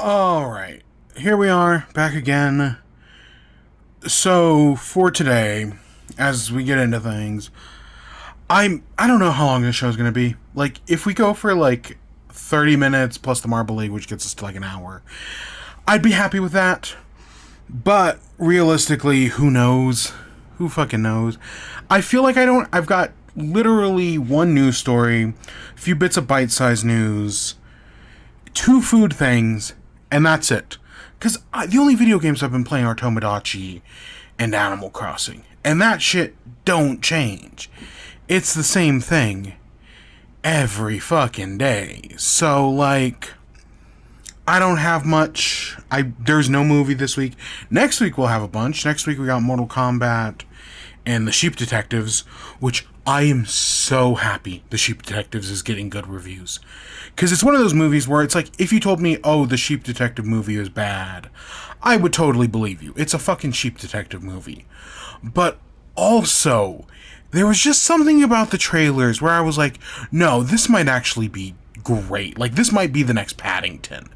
Alright, here we are, back again. So, for today, as we get into things, I don't know how long this show's gonna be. Like, if we go for, 30 minutes plus the Marble League, which gets us to, an hour, I'd be happy with that. But, realistically, who knows? Who fucking knows? I feel like I've got literally one news story, a few bits of bite-sized news, two food things, and that's it. Because the only video games I've been playing are Tomodachi and Animal Crossing. And that shit don't change. It's the same thing every fucking day. So, I don't have much. There's no movie this week. Next week we'll have a bunch. Next week we got Mortal Kombat and The Sheep Detectives, which I am so happy The Sheep Detectives is getting good reviews. Because it's one of those movies where it's like, if you told me, oh, the Sheep Detective movie is bad, I would totally believe you. It's a fucking Sheep Detective movie. But also, there was just something about the trailers where I was like, no, this might actually be great. This might be the next Paddington.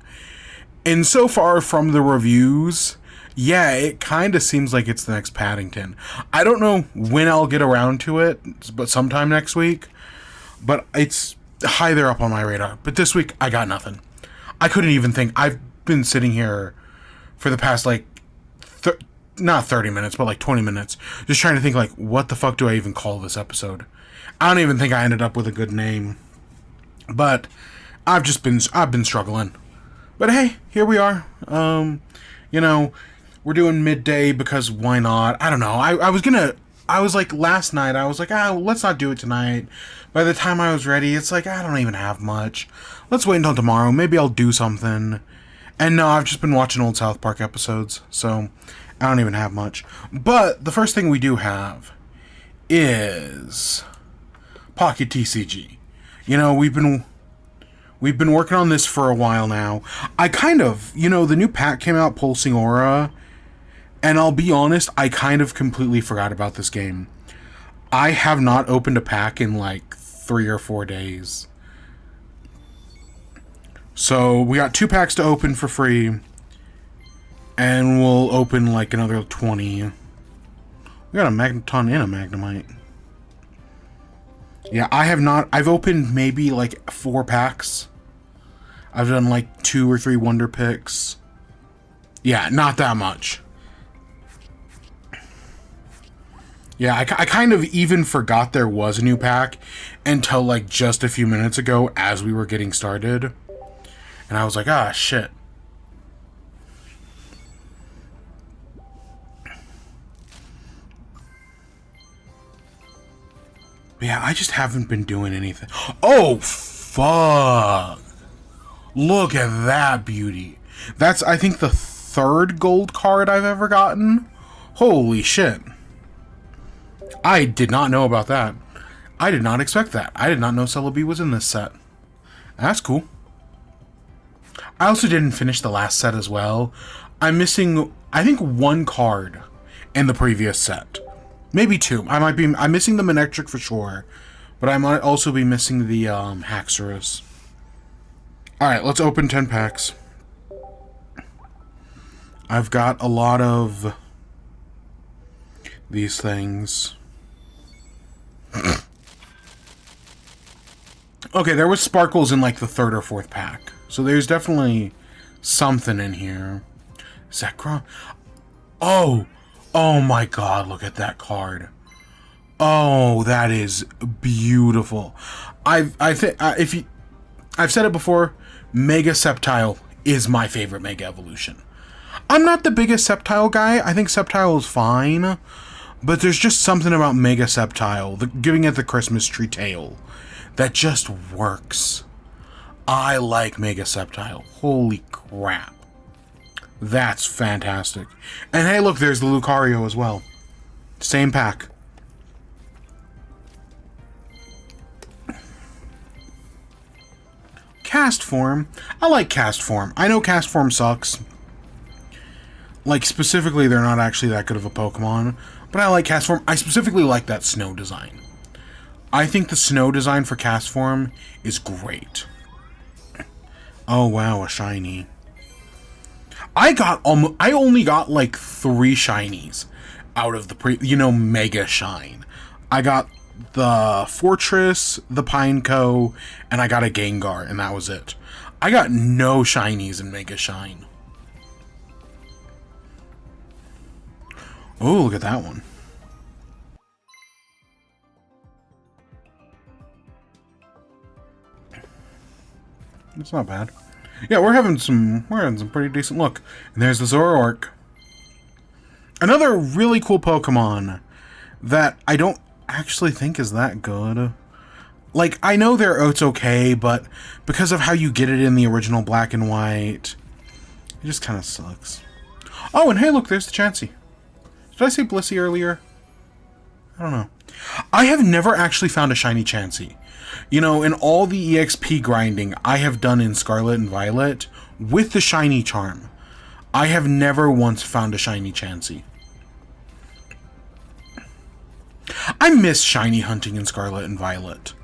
And so far from the reviews, yeah, it kind of seems like it's the next Paddington. I don't know when I'll get around to it, but sometime next week. But it's high there up on my radar. But this week, I got nothing. I couldn't even think. I've been sitting here for the past, not 30 minutes, but 20 minutes, just trying to think, what the fuck do I even call this episode? I don't even think I ended up with a good name. But I've been struggling. But hey, here we are. We're doing midday because why not? I don't know. Last night, I was like, let's not do it tonight. By the time I was ready, it's I don't even have much. Let's wait until tomorrow. Maybe I'll do something. And no, I've just been watching old South Park episodes, so I don't even have much. But the first thing we do have is Pocket TCG. We've been working on this for a while now. The new pack came out, Pulsing Aura, and I'll be honest, I kind of completely forgot about this game. I have not opened a pack in 3 or 4 days. So, we got 2 packs to open for free, and we'll open another 20. We got a Magneton and a Magnemite. Yeah, I've opened maybe 4 packs. I've done 2 or 3 Wonder Picks. Yeah, not that much. Yeah, I kind of even forgot there was a new pack until just a few minutes ago as we were getting started. And I was like, shit. But yeah, I just haven't been doing anything. Oh, fuck. Look at that beauty. That's, I think, the 3rd gold card I've ever gotten. Holy shit. I did not know about that. I did not expect that. I did not know Celebi was in this set. That's cool. I also didn't finish the last set as well. I'm missing, I think, 1 card in the previous set. Maybe 2. I'm missing the Manectric for sure. But I might also be missing the Haxorus. Alright, let's open 10 packs. I've got a lot of these things. Okay, there was sparkles in the 3rd or 4th pack. So there's definitely something in here. Zekrom. Oh my god, look at that card. Oh, that is beautiful. I've said it before, Mega Sceptile is my favorite Mega Evolution. I'm not the biggest Sceptile guy. I think Sceptile is fine. But there's just something about Mega Sceptile, giving it the Christmas tree tail, that just works. I like Mega Sceptile. Holy crap. That's fantastic. And hey, look, there's the Lucario as well. Same pack. Cast Form. I like Cast Form. I know Cast Form sucks. Specifically, they're not actually that good of a Pokemon. But I like Cast Form. I specifically like that snow design. I think the snow design for Cast Form is great. Oh, wow, a shiny. I only got like 3 shinies out of the Mega Shine. I got the Fortress, the Pineco, and I got a Gengar, and that was it. I got no shinies in Mega Shine. Oh, look at that one. It's not bad. Yeah, we're having some pretty decent look. And there's the Zoroark. Another really cool Pokemon that I don't actually think is that good. Like, I know it's okay, but because of how you get it in the original Black and White, it just kind of sucks. Oh, and hey, look, there's the Chansey. Did I say Blissey earlier? I don't know. I have never actually found a shiny Chansey. You know, in all the EXP grinding I have done in Scarlet and Violet, with the shiny charm, I have never once found a shiny Chansey. I miss shiny hunting in Scarlet and Violet.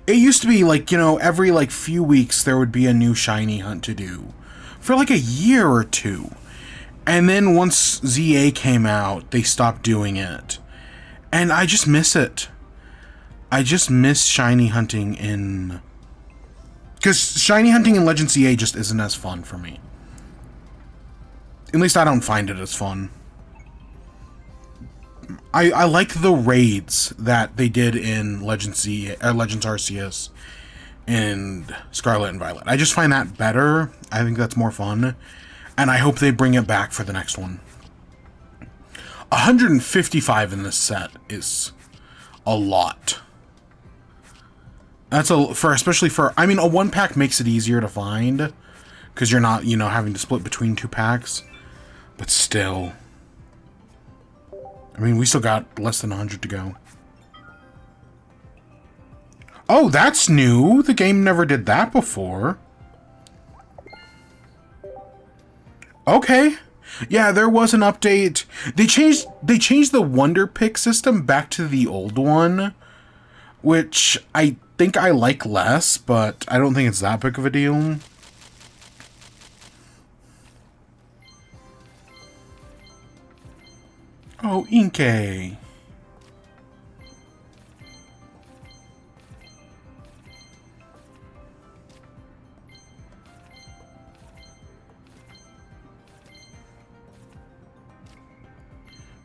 It used to be like, you know, every like few weeks there would be a new shiny hunt to do. For like a year or two. And then once ZA came out, they stopped doing it. And I just miss it. I just miss shiny hunting in... Because shiny hunting in Legend CA just isn't as fun for me. At least I don't find it as fun. I like the raids that they did in Legends Arceus and Scarlet and Violet. I just find that better. I think that's more fun. And I hope they bring it back for the next one. 155 in this set is a lot. That's especially for, I mean, a 1-pack makes it easier to find because you're not, you know, having to split between 2 packs. But still, I mean, we still got less than 100 to go. Oh, that's new. The game never did that before. Okay. Yeah, there was an update. They changed the Wonder Pick system back to the old one, which I think I like less, but I don't think it's that big of a deal. Oh, Inkay.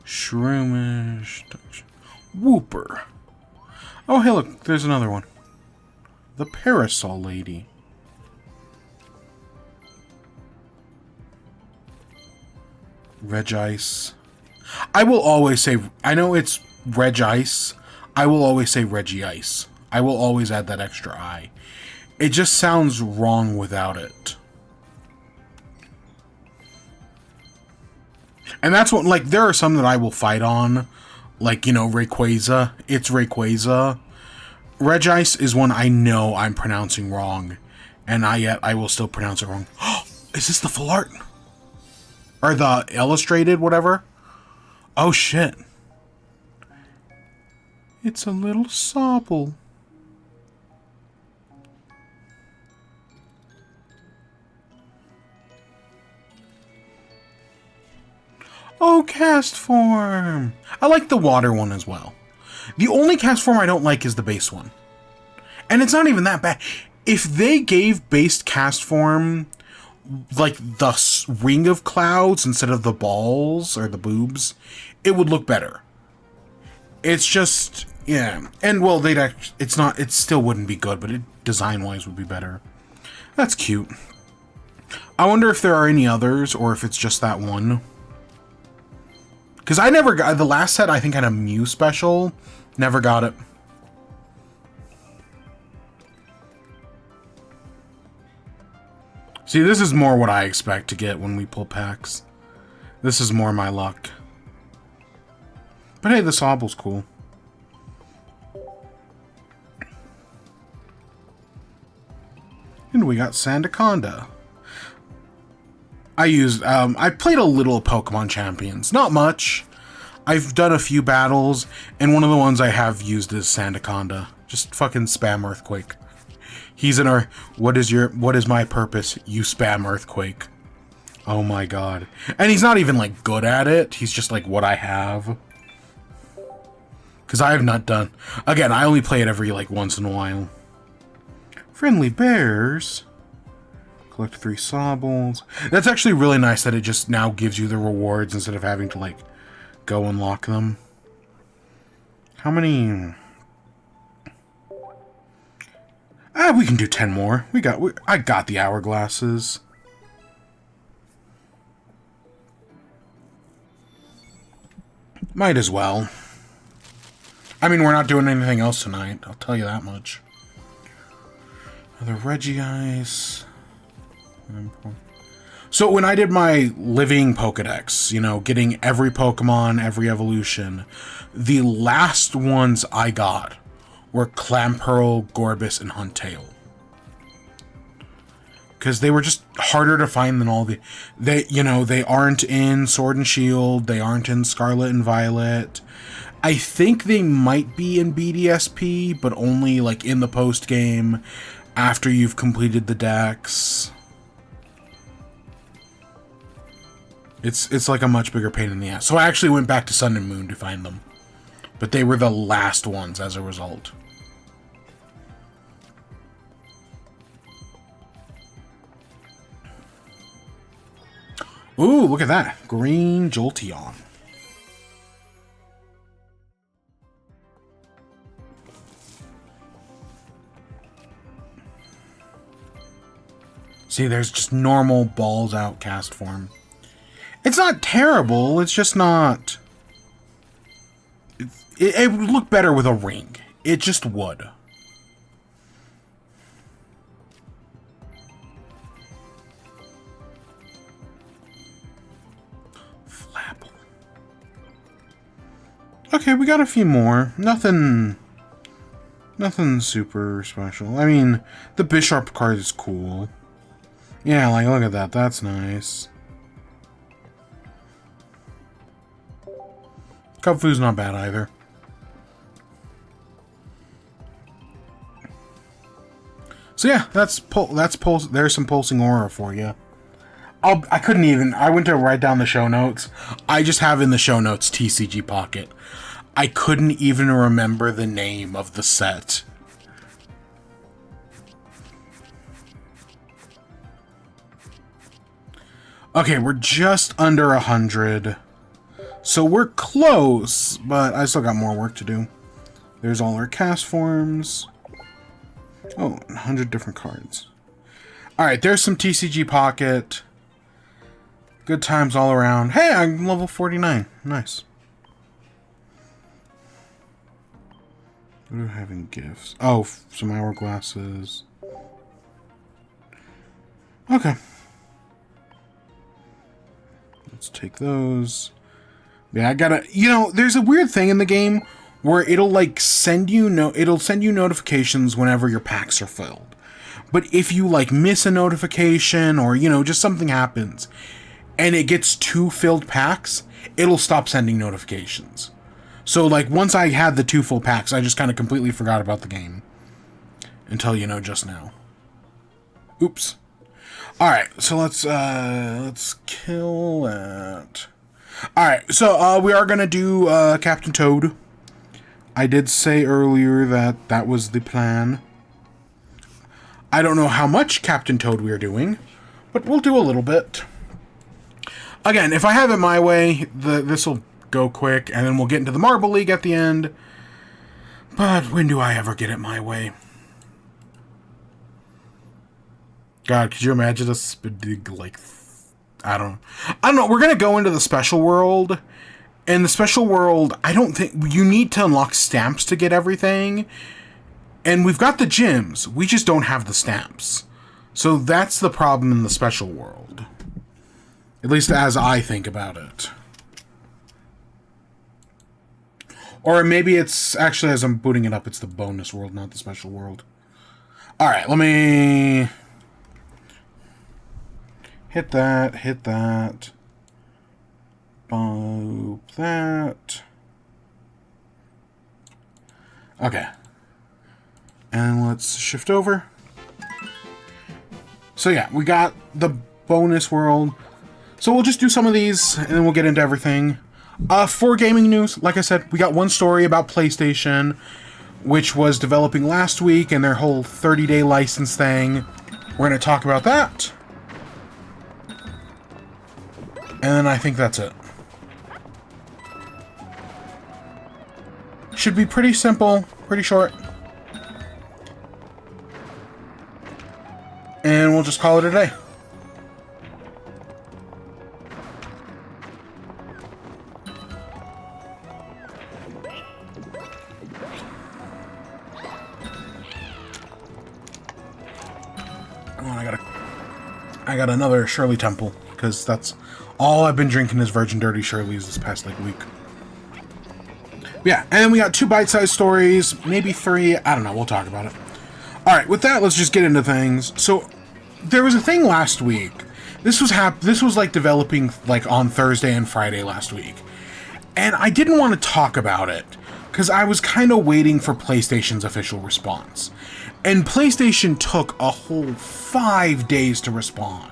Shroomish. Whooper. Oh, hey, look, there's another one. The Parasol Lady. Regice. I will always say, I know it's Regice. I will always say Regice. I will always add that extra I. It just sounds wrong without it. And that's what, like, there are some that I will fight on. Like, you know, Rayquaza. It's Rayquaza. Regice is one I know I'm pronouncing wrong. And yet I will still pronounce it wrong. Oh, is this the full art? Or the illustrated, whatever? Oh, shit. It's a little Sobble. Oh, cast form. I like the water one as well. The only cast form I don't like is the base one. And it's not even that bad. If they gave base cast form like the ring of clouds instead of the balls or the boobs, it would look better. It's just, yeah. And well, it still wouldn't be good, but design-wise would be better. That's cute. I wonder if there are any others or if it's just that one. Because I never got... The last set, I think, had a Mew special. Never got it. See, this is more what I expect to get when we pull packs. This is more my luck. But hey, the Sobble's cool. And we got Sandaconda. I played a little Pokemon Champions. Not much. I've done a few battles, and one of the ones I have used is Sandaconda. Just fucking spam Earthquake. He's in our, what is my purpose? You spam Earthquake. Oh my god. And he's not even, like, good at it. He's just, like, what I have. Because I have not done... Again, I only play it every, like, once in a while. Friendly bears. Collect 3 sobbles. That's actually really nice that it just now gives you the rewards instead of having to, like, go unlock them. How many... we can do 10 more. I got the hourglasses. Might as well. I mean, we're not doing anything else tonight. I'll tell you that much. Another Reggie Ice. So when I did my living Pokedex, you know, getting every Pokemon, every evolution, the last ones I got were Clamperl, Gorbis, and Huntail. Because they were just harder to find than all the... They aren't in Sword and Shield. They aren't in Scarlet and Violet. I think they might be in BDSP, but only, like, in the post-game after you've completed the dex. It's like a much bigger pain in the ass. So I actually went back to Sun and Moon to find them. But they were the last ones as a result. Ooh, look at that. Green Jolteon. See, there's just normal balls out cast form. It's not terrible, it's just not... It would look better with a ring. It just would. Flapple. Okay, we got a few more. Nothing super special. I mean, the Bisharp card is cool. Yeah, like, look at that. That's nice. Kubfu's not bad either. So yeah, there's some pulsing aura for you. I went to write down the show notes. I just have in the show notes TCG Pocket. I couldn't even remember the name of the set. Okay, we're just under 100. So we're close, but I still got more work to do. There's all our cast forms. Oh, 100 different cards. Alright, there's some TCG Pocket. Good times all around. Hey, I'm level 49. Nice. What do I have in gifts? Oh, some hourglasses. Okay. Let's take those. Yeah, I gotta... You know, there's a weird thing in the game where it'll, like, send you notifications whenever your packs are filled. But if you, like, miss a notification or, you know, just something happens and it gets 2 filled packs, it'll stop sending notifications. So, like, once I had the 2 full packs, I just kind of completely forgot about the game. Until, you know, just now. Oops. Alright, so let's kill that. Alright, so we are gonna do Captain Toad. I did say earlier that that was the plan. I don't know how much Captain Toad we are doing, but we'll do a little bit. Again, if I have it my way, this will go quick, and then we'll get into the Marble League at the end. But when do I ever get it my way? God, could you imagine us, like, I don't know. We're gonna go into the special world. In the special world, I don't think you need to unlock stamps to get everything. And we've got the gyms. We just don't have the stamps. So that's the problem in the special world. At least as I think about it. Or maybe it's actually, as I'm booting it up, it's the bonus world, not the special world. Alright, let me hit that, boop that. Okay. And let's shift over. So yeah, we got the bonus world. So we'll just do some of these, and then we'll get into everything. For gaming news, like I said, we got one story about PlayStation, which was developing last week, and their whole 30-day license thing. We're going to talk about that. And then I think that's it. Should be pretty simple, pretty short. And we'll just call it a day. I got another Shirley Temple, because that's all I've been drinking is Virgin Dirty Shirley's this past, week. Yeah, and then we got 2 bite-sized stories, maybe 3, I don't know, we'll talk about it. Alright, with that, let's just get into things. So, there was a thing last week. This was developing, on Thursday and Friday last week. And I didn't want to talk about it, because I was kind of waiting for PlayStation's official response. And PlayStation took a whole 5 days to respond.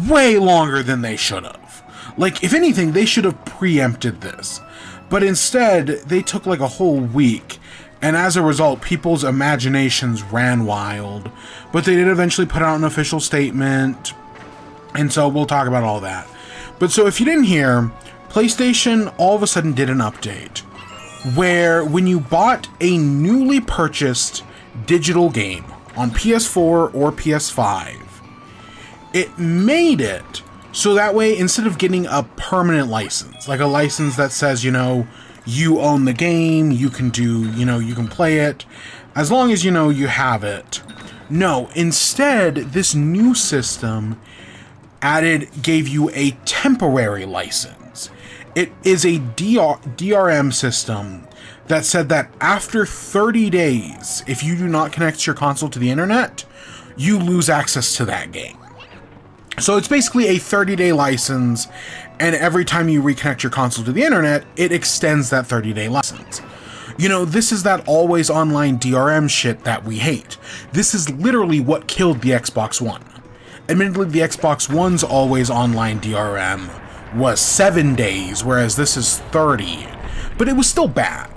Way longer than they should have. If anything, they should have preempted this. But instead, they took a whole week. And as a result, people's imaginations ran wild. But they did eventually put out an official statement. And so we'll talk about all that. But so if you didn't hear, PlayStation all of a sudden did an update. Where when you bought a newly purchased digital game on PS4 or PS5, it made it so that way instead of getting a permanent license, like a license that says, you own the game, you can do, you can play it, as long as, you have it. No, instead, this new system gave you a temporary license. It is a DRM system that said that after 30 days, if you do not connect your console to the internet, you lose access to that game. So it's basically a 30-day license, and every time you reconnect your console to the internet, it extends that 30-day license. This is that always online DRM shit that we hate. This is literally what killed the Xbox One. Admittedly, the Xbox One's always online DRM was 7 days, whereas this is 30. But it was still bad.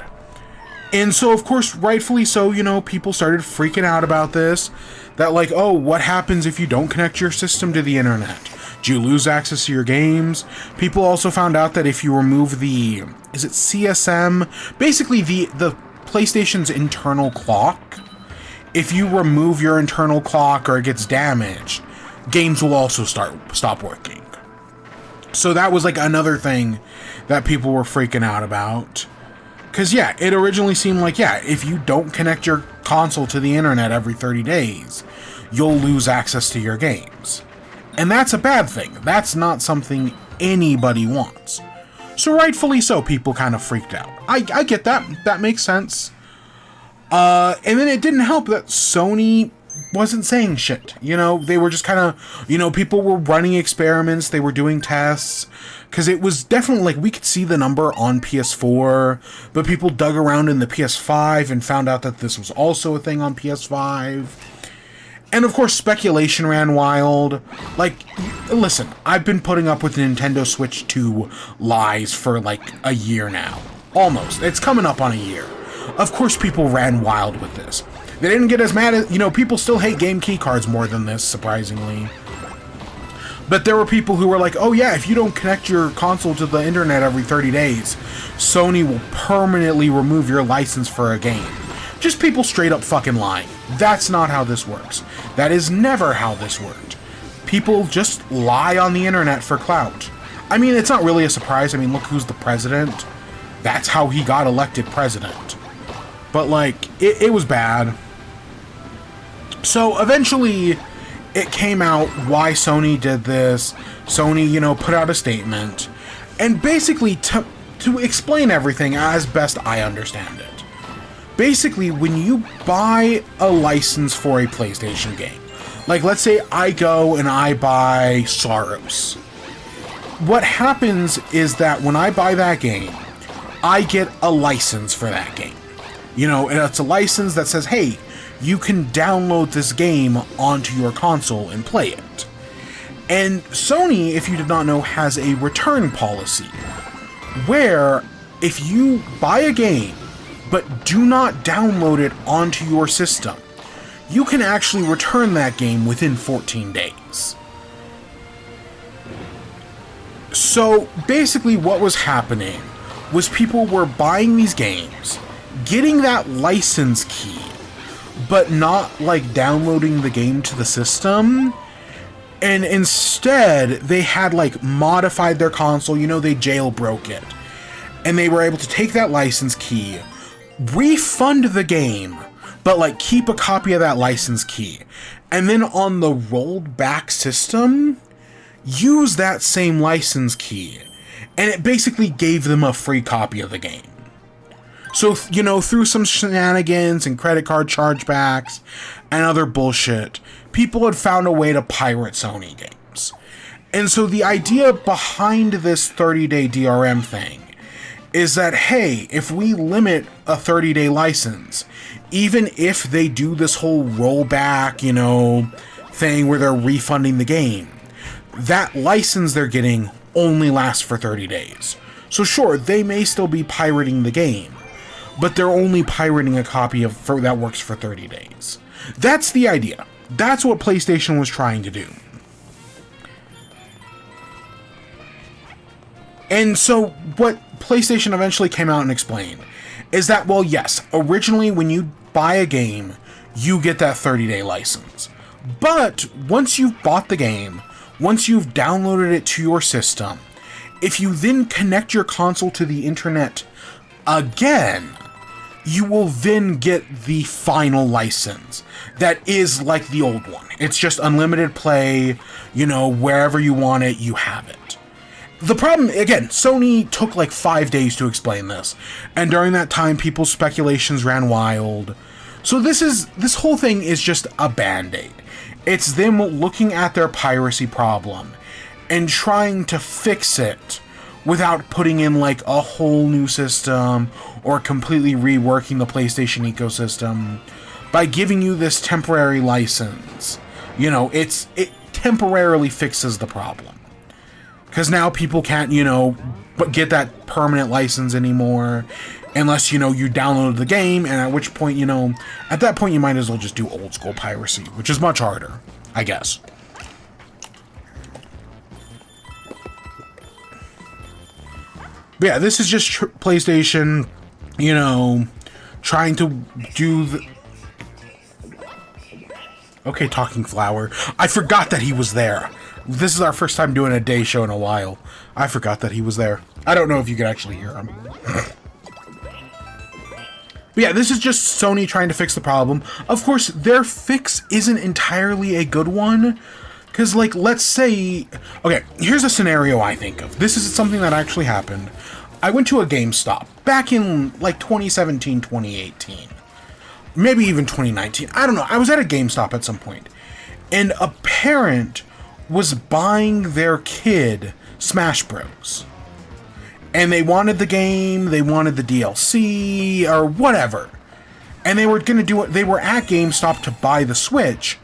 And so, of course, rightfully so, people started freaking out about this. That, oh, what happens if you don't connect your system to the internet? Do you lose access to your games? People also found out that if you remove the, is it CSM? Basically, the PlayStation's internal clock. If you remove your internal clock or it gets damaged, games will also stop working. So that was, another thing that people were freaking out about. Because, yeah, it originally seemed if you don't connect your console to the internet every 30 days, you'll lose access to your games. And that's a bad thing. That's not something anybody wants. So rightfully so, people kind of freaked out. I get that. That makes sense. And then it didn't help that Sony wasn't saying shit. They were just kind of, people were running experiments, they were doing tests. Because it was definitely, we could see the number on PS4, but people dug around in the PS5 and found out that this was also a thing on PS5. And, of course, speculation ran wild. Listen, I've been putting up with Nintendo Switch 2 lies for, a year now. Almost. It's coming up on a year. Of course, people ran wild with this. They didn't get as mad as, people still hate game key cards more than this, surprisingly. But there were people who were like, oh yeah, if you don't connect your console to the internet every 30 days, Sony will permanently remove your license for a game. Just people straight up fucking lying. That's not how this works. That is never how this worked. People just lie on the internet for clout. I mean, it's not really a surprise. I mean, look who's the president. That's how he got elected president. But, it was bad. So, eventually, it came out why Sony did this. Sony, put out a statement. And basically, to explain everything as best I understand it. Basically, when you buy a license for a PlayStation game, let's say I go and I buy Soros. What happens is that when I buy that game, I get a license for that game. And it's a license that says, hey, you can download this game onto your console and play it. And Sony, if you did not know, has a return policy where if you buy a game but do not download it onto your system, you can actually return that game within 14 days. So basically what was happening was people were buying these games, getting that license key, but not like downloading the game to the system. And instead, they had like modified their console, they jailbroke it. And they were able to take that license key, refund the game, but like keep a copy of that license key. And then on the rolled back system, use that same license key. And it basically gave them a free copy of the game. So, through some shenanigans and credit card chargebacks and other bullshit, people had found a way to pirate Sony games. And so the idea behind this 30-day DRM thing is that, hey, if we limit a 30-day license, even if they do this whole rollback, thing where they're refunding the game, that license they're getting only lasts for 30 days. So sure, they may still be pirating the game, but they're only pirating a copy that works for 30 days. That's the idea. That's what PlayStation was trying to do. And so what PlayStation eventually came out and explained is that, well, yes, originally when you buy a game, you get that 30-day license. But once you've bought the game, once you've downloaded it to your system, if you then connect your console to the internet again, you will then get the final license that is like the old one. It's just unlimited play, wherever you want it, you have it. The problem, again, Sony took like 5 days to explain this, and during that time, people's speculations ran wild. So this whole thing is just a band-aid. It's them looking at their piracy problem and trying to fix it without putting in like a whole new system or completely reworking the PlayStation ecosystem by giving you this temporary license. It temporarily fixes the problem. Because now people can't, but get that permanent license anymore unless, you download the game, and at which point, at that point you might as well just do old school piracy, which is much harder, I guess. But yeah, this is just PlayStation, trying to do the... Okay, Talking Flower. I forgot that he was there. This is our first time doing a day show in a while. I forgot that he was there. I don't know if you could actually hear him. But yeah, this is just Sony trying to fix the problem. Of course, their fix isn't entirely a good one. Because, like, let's say... Okay, here's a scenario I think of. This is something that actually happened. I went to a GameStop back in, like, 2017, 2018. Maybe even 2019. I don't know. I was at a GameStop at some point. And a parent was buying their kid Smash Bros. And they wanted the game, they wanted the DLC, or whatever. And they were gonna do it. They were at GameStop to buy the Switch,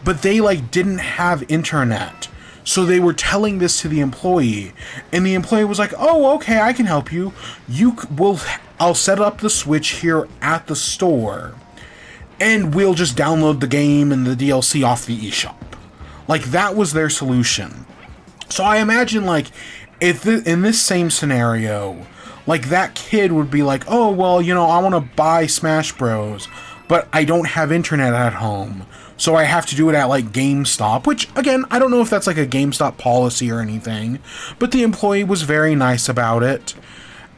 but they like didn't have internet. So they were telling this to the employee, and the employee was like, "Oh, okay, I can help you. I'll set up the Switch here at the store, and we'll just download the game and the DLC off the eShop." Like, that was their solution. So I imagine, like, if in this same scenario, like, that kid would be like, "Oh, well, I want to buy Smash Bros, but I don't have internet at home, so I have to do it at, like, GameStop," which, again, I don't know if that's, like, a GameStop policy or anything, but the employee was very nice about it.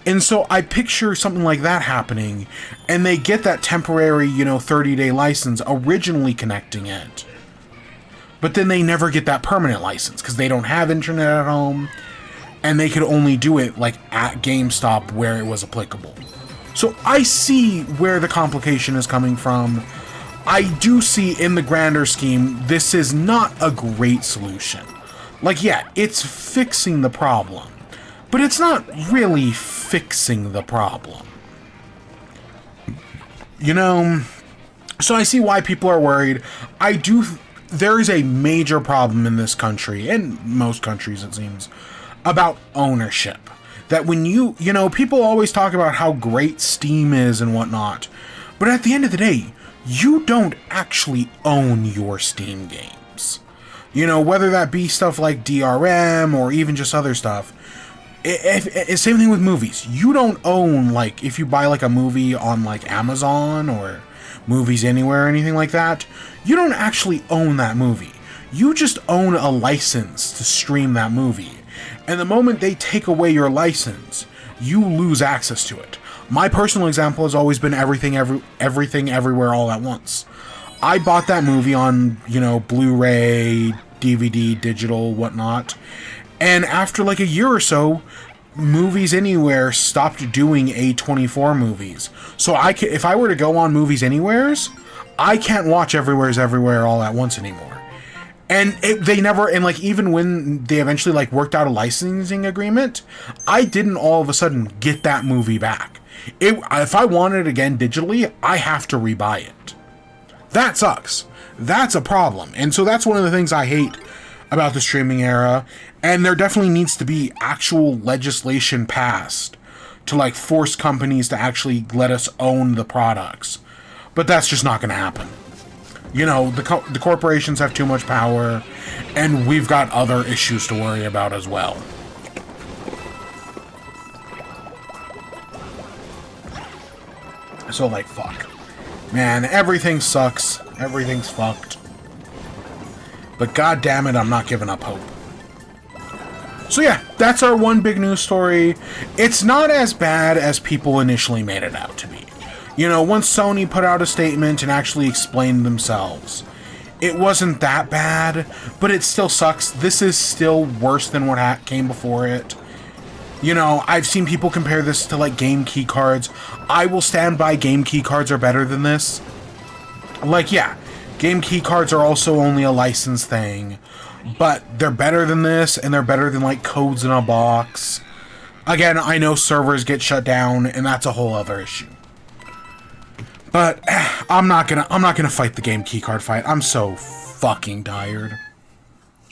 And so I picture something like that happening, and they get that temporary, 30-day license, originally connecting it. But then they never get that permanent license because they don't have internet at home, and they could only do it like at GameStop where it was applicable. So I see where the complication is coming from. I do see in the grander scheme, this is not a great solution. Like, yeah, it's fixing the problem, but it's not really fixing the problem. So I see why people are worried. there is a major problem in this country, and most countries it seems, about ownership. That when you know, people always talk about how great Steam is and whatnot, but at the end of the day, you don't actually own your Steam games. You know, whether that be stuff like DRM or even just other stuff. Same thing with movies. You don't own, like, if you buy like a movie on like Amazon or Movies Anywhere or anything like that, you don't actually own that movie. You just own a license to stream that movie. And the moment they take away your license, you lose access to it. My personal example has always been Everything Everywhere All at Once. I bought that movie on, you know, Blu-ray, DVD, digital, whatnot. And after like a year or so, Movies Anywhere stopped doing A24 movies. So if I were to go on Movies Anywheres, I can't watch Everywhere's Everywhere All at Once anymore. And they never, and like even when they eventually like worked out a licensing agreement, I didn't all of a sudden get that movie back. If I want it again digitally, I have to rebuy it. That sucks. That's a problem. And so that's one of the things I hate about the streaming era. And there definitely needs to be actual legislation passed to like force companies to actually let us own the products. But that's just not going to happen. You know, the corporations have too much power, and we've got other issues to worry about as well. So, like, fuck. Man, everything sucks. Everything's fucked. But god damn it, I'm not giving up hope. So yeah, that's our one big news story. It's not as bad as people initially made it out to be. You know, once Sony put out a statement and actually explained themselves, it wasn't that bad, but it still sucks. This is still worse than what came before it. You know, I've seen people compare this to, like, game key cards. I will stand by game key cards are better than this. Like, yeah, game key cards are also only a license thing, but they're better than this, and they're better than, like, codes in a box. Again, I know servers get shut down, and that's a whole other issue. But I'm not gonna fight the game keycard fight. I'm so fucking tired.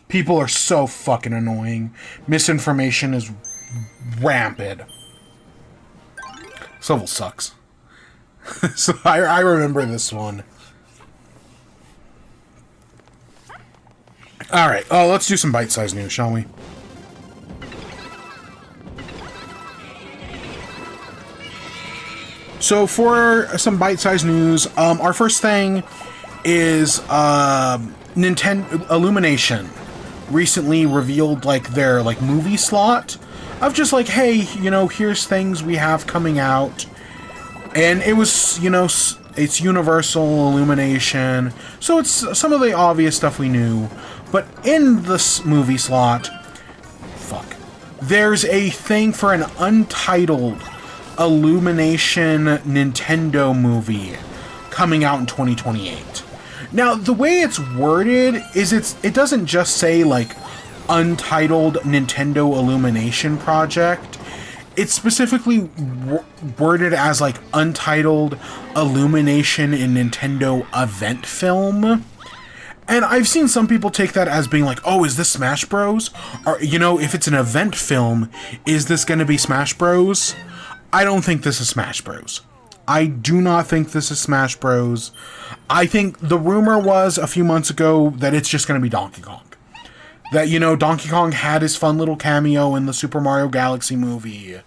People are so fucking annoying. Misinformation is rampant. Civil sucks. So I remember this one. Alright, let's do some bite-sized news, shall we? So for some bite-sized news, our first thing is Nintendo Illumination recently revealed like their like movie slot of just like, hey, you know, here's things we have coming out, and it was, you know, it's Universal Illumination, so it's some of the obvious stuff we knew, but in this movie slot, there's a thing for an untitled Illumination Nintendo movie coming out in 2028. Now, the way it's worded is it doesn't just say like Untitled Nintendo Illumination Project. It's specifically worded as like Untitled Illumination in Nintendo Event Film. And I've seen some people take that as being like, oh, is this Smash Bros? Or, you know, if it's an event film, is this going to be Smash Bros? I don't think this is Smash Bros. I do not think this is Smash Bros. I think the rumor was a few months ago that it's just going to be Donkey Kong. That, you know, Donkey Kong had his fun little cameo in the Super Mario Galaxy movie.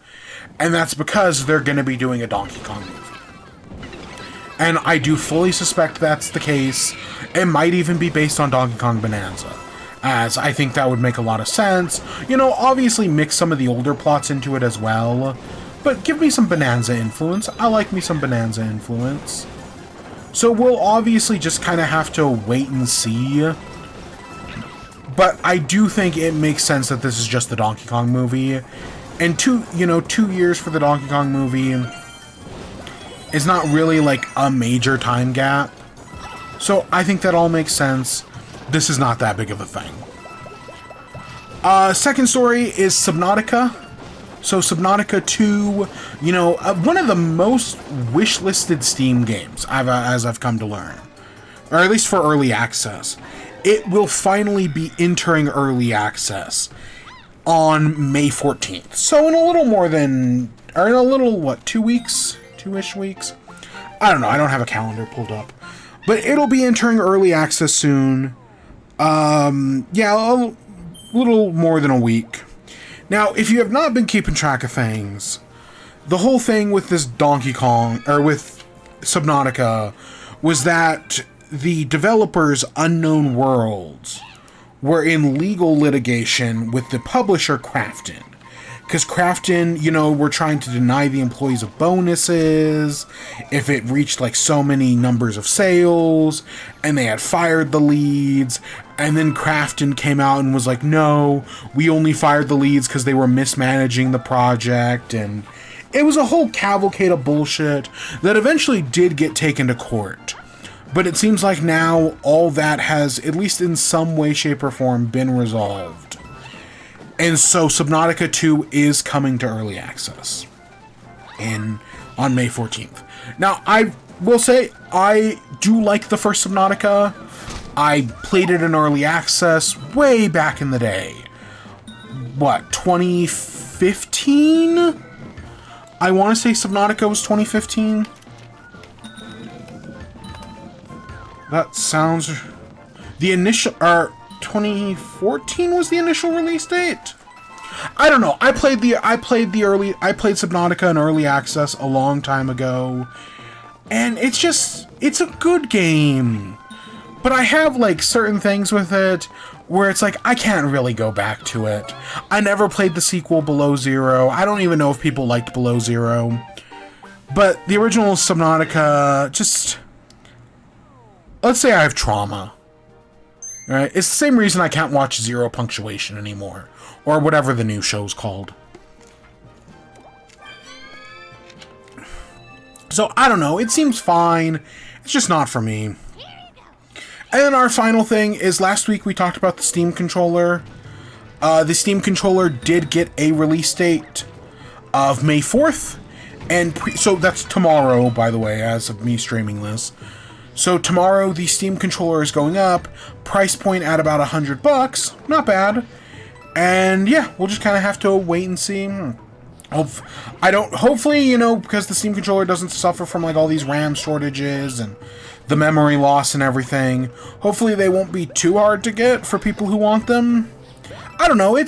And that's because they're going to be doing a Donkey Kong movie. And I do fully suspect that's the case. It might even be based on Donkey Kong Bonanza, as I think that would make a lot of sense. You know, obviously mix some of the older plots into it as well. But give me some Bonanza influence. I like me some Bonanza influence. So we'll obviously just kind of have to wait and see. But I do think it makes sense that this is just the Donkey Kong movie. And 2 years for the Donkey Kong movie is not really like a major time gap. So I think that all makes sense. This is not that big of a thing. Second story is Subnautica. So Subnautica 2, you know, one of the most wishlisted Steam games, as I've come to learn, or at least for early access. it will finally be entering early access on May 14th. So in a little more than, or in a little, what, 2 weeks? 2-ish weeks? I don't know, I don't have a calendar pulled up. But it'll be entering early access soon. Yeah, a little more than a week. Now, if you have not been keeping track of things, the whole thing with this Donkey Kong, or with Subnautica, was that the developers Unknown Worlds were in legal litigation with the publisher Krafton. Because Krafton, you know, were trying to deny the employees of bonuses if it reached like so many numbers of sales, and they had fired the leads, and then Krafton came out and was like, no, we only fired the leads because they were mismanaging the project, and it was a whole cavalcade of bullshit that eventually did get taken to court. But it seems like now all that has, at least in some way, shape, or form, been resolved. And so Subnautica 2 is coming to early access on May 14th. Now, I will say, I do like the first Subnautica. I played it in early access way back in the day. What, 2015? I want to say Subnautica was 2015. That sounds... The initial... 2014 was the initial release date? I don't know. I played Subnautica in early access a long time ago. And it's a good game. But I have, like, certain things with it where it's like, I can't really go back to it. I never played the sequel, Below Zero. I don't even know if people liked Below Zero. But the original Subnautica, just... Let's say I have trauma. Right? It's the same reason I can't watch Zero Punctuation anymore. Or whatever the new show's called. So, I don't know. It seems fine. It's just not for me. And then our final thing is, last week we talked about the Steam controller. The Steam controller did get a release date of May 4th. And so that's tomorrow, by the way, as of me streaming this. So tomorrow the Steam controller is going up. Price point at about $100. Not bad. And yeah, we'll just kind of have to wait and see. Hopefully, you know, because the Steam controller doesn't suffer from like all these RAM shortages and the memory loss and everything. Hopefully they won't be too hard to get for people who want them. I don't know,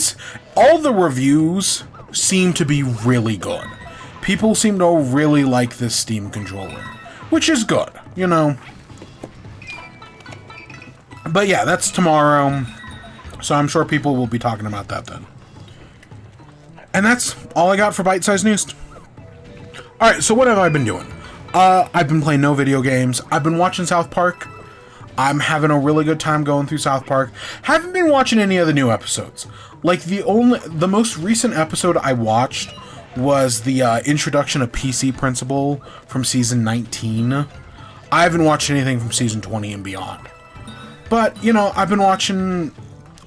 all the reviews seem to be really good. People seem to really like this Steam controller, which is good, you know. But yeah, that's tomorrow, so I'm sure people will be talking about that then. And that's all I got for Byte-sized News. Alright, so what have I been doing? I've been playing no video games. I've been watching South Park. I'm having a really good time going through South Park. Haven't been watching any of the new episodes. Like, the most recent episode I watched was the introduction of PC Principle from Season 19. I haven't watched anything from Season 20 and beyond. But, you know, I've been watching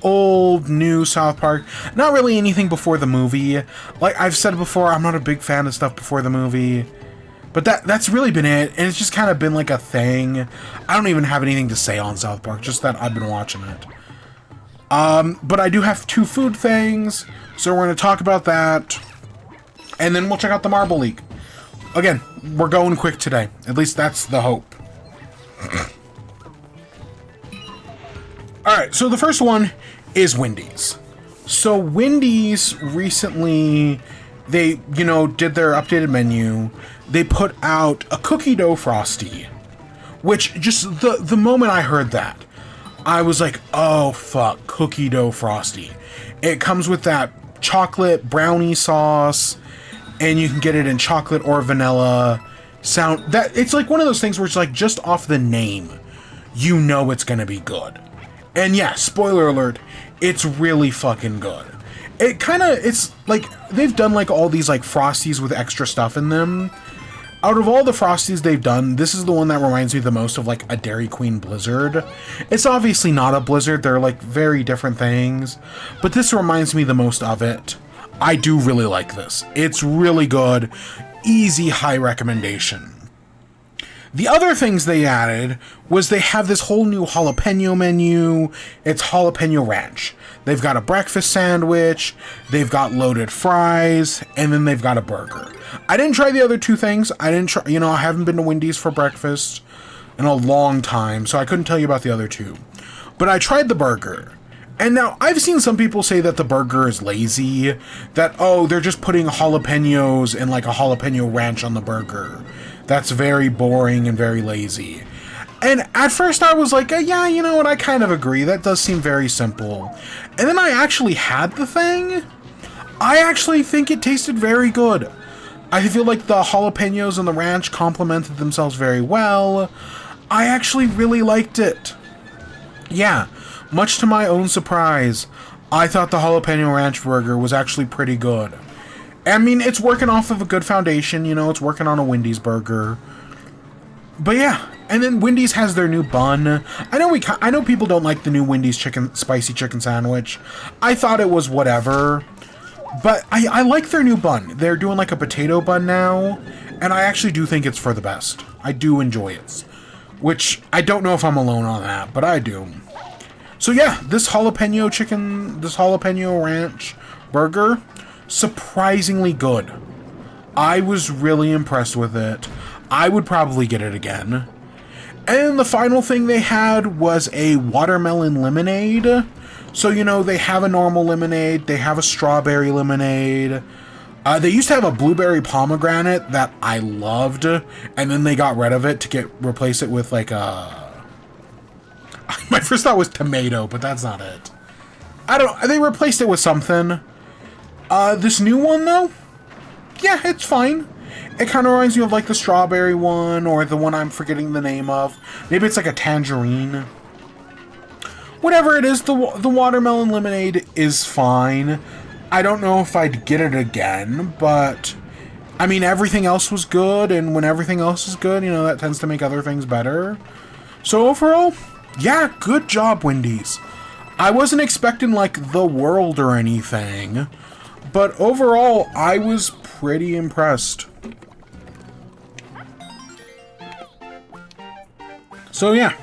old, new South Park. Not really anything before the movie. Like I've said before, I'm not a big fan of stuff before the movie. But that's really been it, and it's just kind of been like a thing. I don't even have anything to say on South Park, just that I've been watching it. But I do have 2 food things, so we're going to talk about that. And then we'll check out the Marble League. Again, we're going quick today. At least that's the hope. Alright, so the first one is Wendy's. So Wendy's recently, they, you know, did their updated menu. They put out a cookie dough Frosty. Which, just the moment I heard that, I was like, oh fuck, cookie dough Frosty. It comes with that chocolate brownie sauce, and you can get it in chocolate or vanilla. It's like one of those things where it's like, just off the name, you know it's gonna be good. And yeah, spoiler alert, it's really fucking good. It's like, they've done like all these like Frosties with extra stuff in them. Out of all the Frosties they've done, this is the one that reminds me the most of like a Dairy Queen Blizzard. It's obviously not a Blizzard, they're like very different things, but this reminds me the most of it. I do really like this. It's really good. Easy high recommendation. The other things they added was they have this whole new jalapeno menu. It's jalapeno ranch. They've got a breakfast sandwich, they've got loaded fries, and then they've got a burger. I didn't try the other two things. I haven't been to Wendy's for breakfast in a long time, so I couldn't tell you about the other two. But I tried the burger. And now, I've seen some people say that the burger is lazy, that, oh, they're just putting jalapenos and like a jalapeno ranch on the burger. That's very boring and very lazy. And at first I was like, yeah, you know what, I kind of agree, that does seem very simple. And then I actually had the thing. I actually think it tasted very good. I feel like the jalapenos and the ranch complemented themselves very well. I actually really liked it. Yeah. Much to my own surprise, I thought the jalapeno ranch burger was actually pretty good. I mean, it's working off of a good foundation, you know, it's working on a Wendy's burger. But yeah, and then Wendy's has their new bun. I know people don't like the new Wendy's spicy chicken sandwich. I thought it was whatever, but I like their new bun. They're doing like a potato bun now, and I actually do think it's for the best. I do enjoy it, which I don't know if I'm alone on that, but I do. So yeah, this jalapeno ranch burger, surprisingly good. I was really impressed with it. I would probably get it again. And the final thing they had was a watermelon lemonade. So, you know, they have a normal lemonade, they have a strawberry lemonade. They used to have a blueberry pomegranate that I loved, and then they got rid of it to replace it with like a... My first thought was tomato, but that's not it. They replaced it with something. This new one, though? Yeah, it's fine. It kind of reminds me of, like, the strawberry one, or the one I'm forgetting the name of. Maybe it's like a tangerine. Whatever it is, the watermelon lemonade is fine. I don't know if I'd get it again, but... I mean, everything else was good, and when everything else is good, you know, that tends to make other things better. So overall... yeah, good job, Wendy's. I wasn't expecting, like, the world or anything, but overall, I was pretty impressed. So, yeah.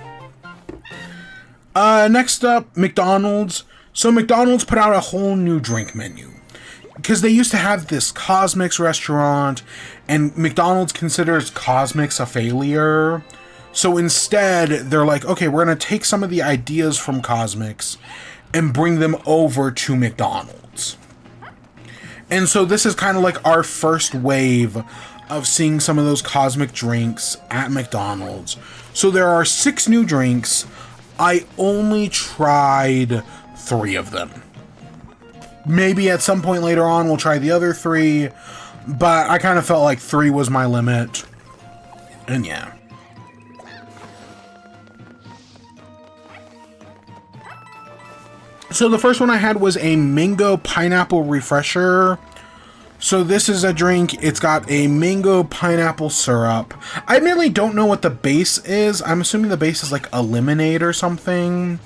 Next up, McDonald's. So, McDonald's put out a whole new drink menu. Because they used to have this Cosmix restaurant, and McDonald's considers Cosmix a failure. So instead, they're like, okay, we're going to take some of the ideas from Cosmix and bring them over to McDonald's. And so this is kind of like our first wave of seeing some of those Cosmic drinks at McDonald's. So there are 6 new drinks. I only tried 3 of them. Maybe at some point later on we'll try the other 3, but I kind of felt like 3 was my limit. And yeah. So the first one I had was a mango pineapple refresher. So this is a drink, it's got a mango pineapple syrup. I admittedly don't know what the base is. I'm assuming the base is like a lemonade or something.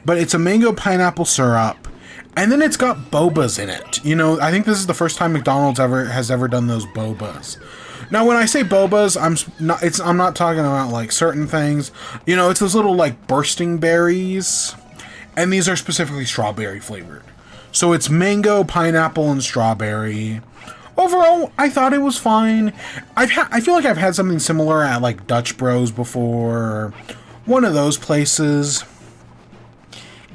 But it's a mango pineapple syrup. And then it's got bobas in it. You know, I think this is the first time McDonald's has ever done those bobas. Now, when I say bobas, I'm not talking about like certain things. You know, it's those little like bursting berries. And these are specifically strawberry flavored. So it's mango, pineapple, and strawberry. Overall, I thought it was fine. I feel like I've had something similar at like Dutch Bros before. One of those places.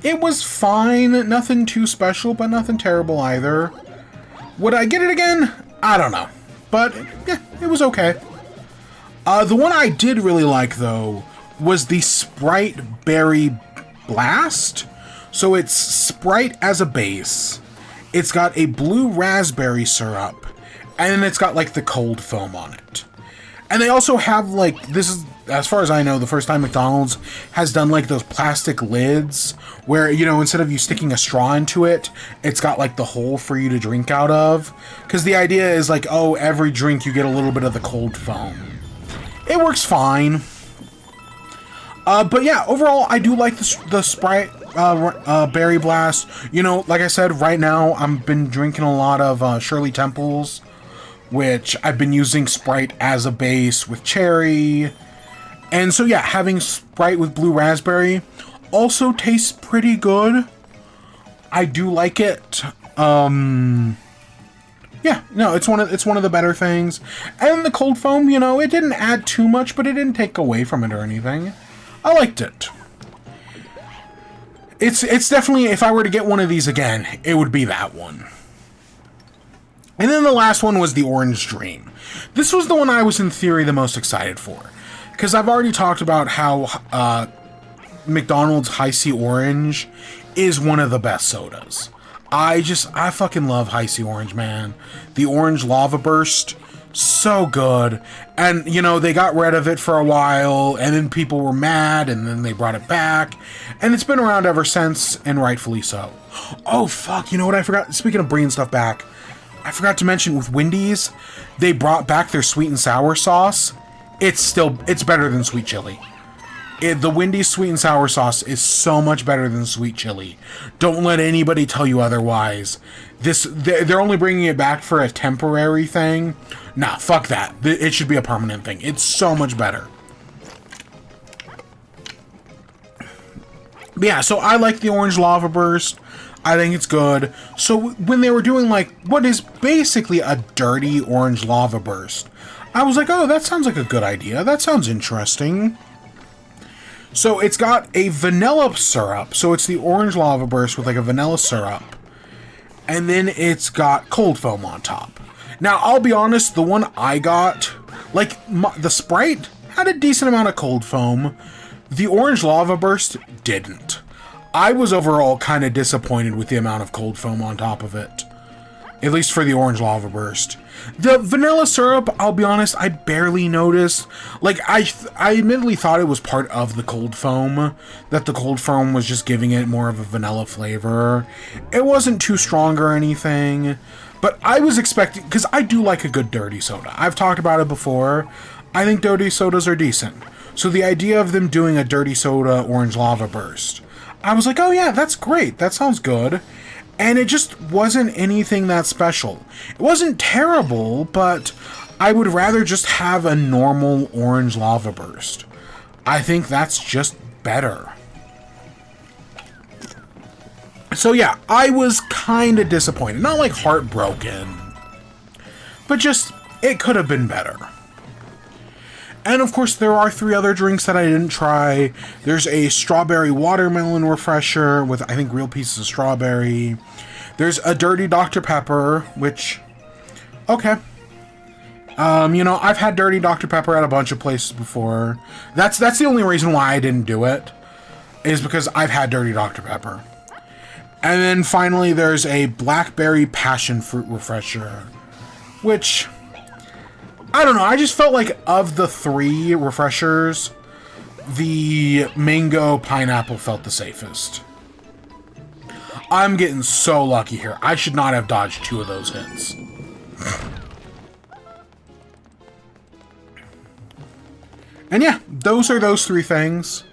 It was fine. Nothing too special, but nothing terrible either. Would I get it again? I don't know. But, yeah, it was okay. The one I did really like, though, was the Sprite Berry Blast. So it's Sprite as a base. It's got a blue raspberry syrup. And then it's got, like, the cold foam on it. And they also have, like, this is, as far as I know, the first time McDonald's has done, like, those plastic lids where, you know, instead of you sticking a straw into it, it's got, like, the hole for you to drink out of. Because the idea is, like, oh, every drink you get a little bit of the cold foam. It works fine. But yeah, overall, I do like the Sprite Berry Blast. You know, like I said, right now, I've been drinking a lot of Shirley Temples. which I've been using Sprite as a base with cherry. And so yeah, having Sprite with blue raspberry also tastes pretty good. I do like it. Yeah, no, it's one of the better things. And the cold foam, you know, it didn't add too much, but it didn't take away from it or anything. I liked it. It's definitely, if I were to get one of these again, it would be that one. And then the last one was the Orange Dream. This was the one I was in theory the most excited for, because I've already talked about how McDonald's High C Orange is one of the best sodas. I fucking love High C Orange, man. The Orange Lava Burst, so good. And, you know, they got rid of it for a while, and then people were mad, and then they brought it back. And it's been around ever since, and rightfully so. Oh, fuck, you know what I forgot? Speaking of bringing stuff back, I forgot to mention with Wendy's, they brought back their sweet and sour sauce. It's better than sweet chili. The Wendy's sweet and sour sauce is so much better than sweet chili. Don't let anybody tell you otherwise. They're only bringing it back for a temporary thing. Nah, fuck that. It should be a permanent thing. It's so much better. But yeah, so I like the Orange Lava Burst. I think it's good. So when they were doing like what is basically a dirty Orange Lava Burst, I was like, oh, that sounds like a good idea. That sounds interesting. So it's got a vanilla syrup. So it's the Orange Lava Burst with like a vanilla syrup. And then it's got cold foam on top. Now, I'll be honest, the one I got, like the Sprite had a decent amount of cold foam. The Orange Lava Burst didn't. I was overall kind of disappointed with the amount of cold foam on top of it. At least for the Orange Lava Burst. The vanilla syrup, I'll be honest, I barely noticed. Like, I admittedly thought it was part of the cold foam. That the cold foam was just giving it more of a vanilla flavor. It wasn't too strong or anything. But I was expecting, because I do like a good dirty soda. I've talked about it before. I think dirty sodas are decent. So the idea of them doing a dirty soda Orange Lava Burst, I was like, oh yeah, that's great. That sounds good. And it just wasn't anything that special. It wasn't terrible, but I would rather just have a normal Orange Lava Burst. I think that's just better. So yeah, I was kind of disappointed. Not like heartbroken, but just, it could have been better. And of course, there are 3 other drinks that I didn't try. There's a strawberry watermelon refresher with, I think, real pieces of strawberry. There's a dirty Dr. Pepper, which, okay. You know, I've had dirty Dr. Pepper at a bunch of places before. That's the only reason why I didn't do it, is because I've had dirty Dr. Pepper. And then finally, there's a blackberry passion fruit refresher, which, I don't know, I just felt like of the 3 refreshers, the mango pineapple felt the safest. I'm getting so lucky here. I should not have dodged 2 of those hits. And yeah, those are those 3 things.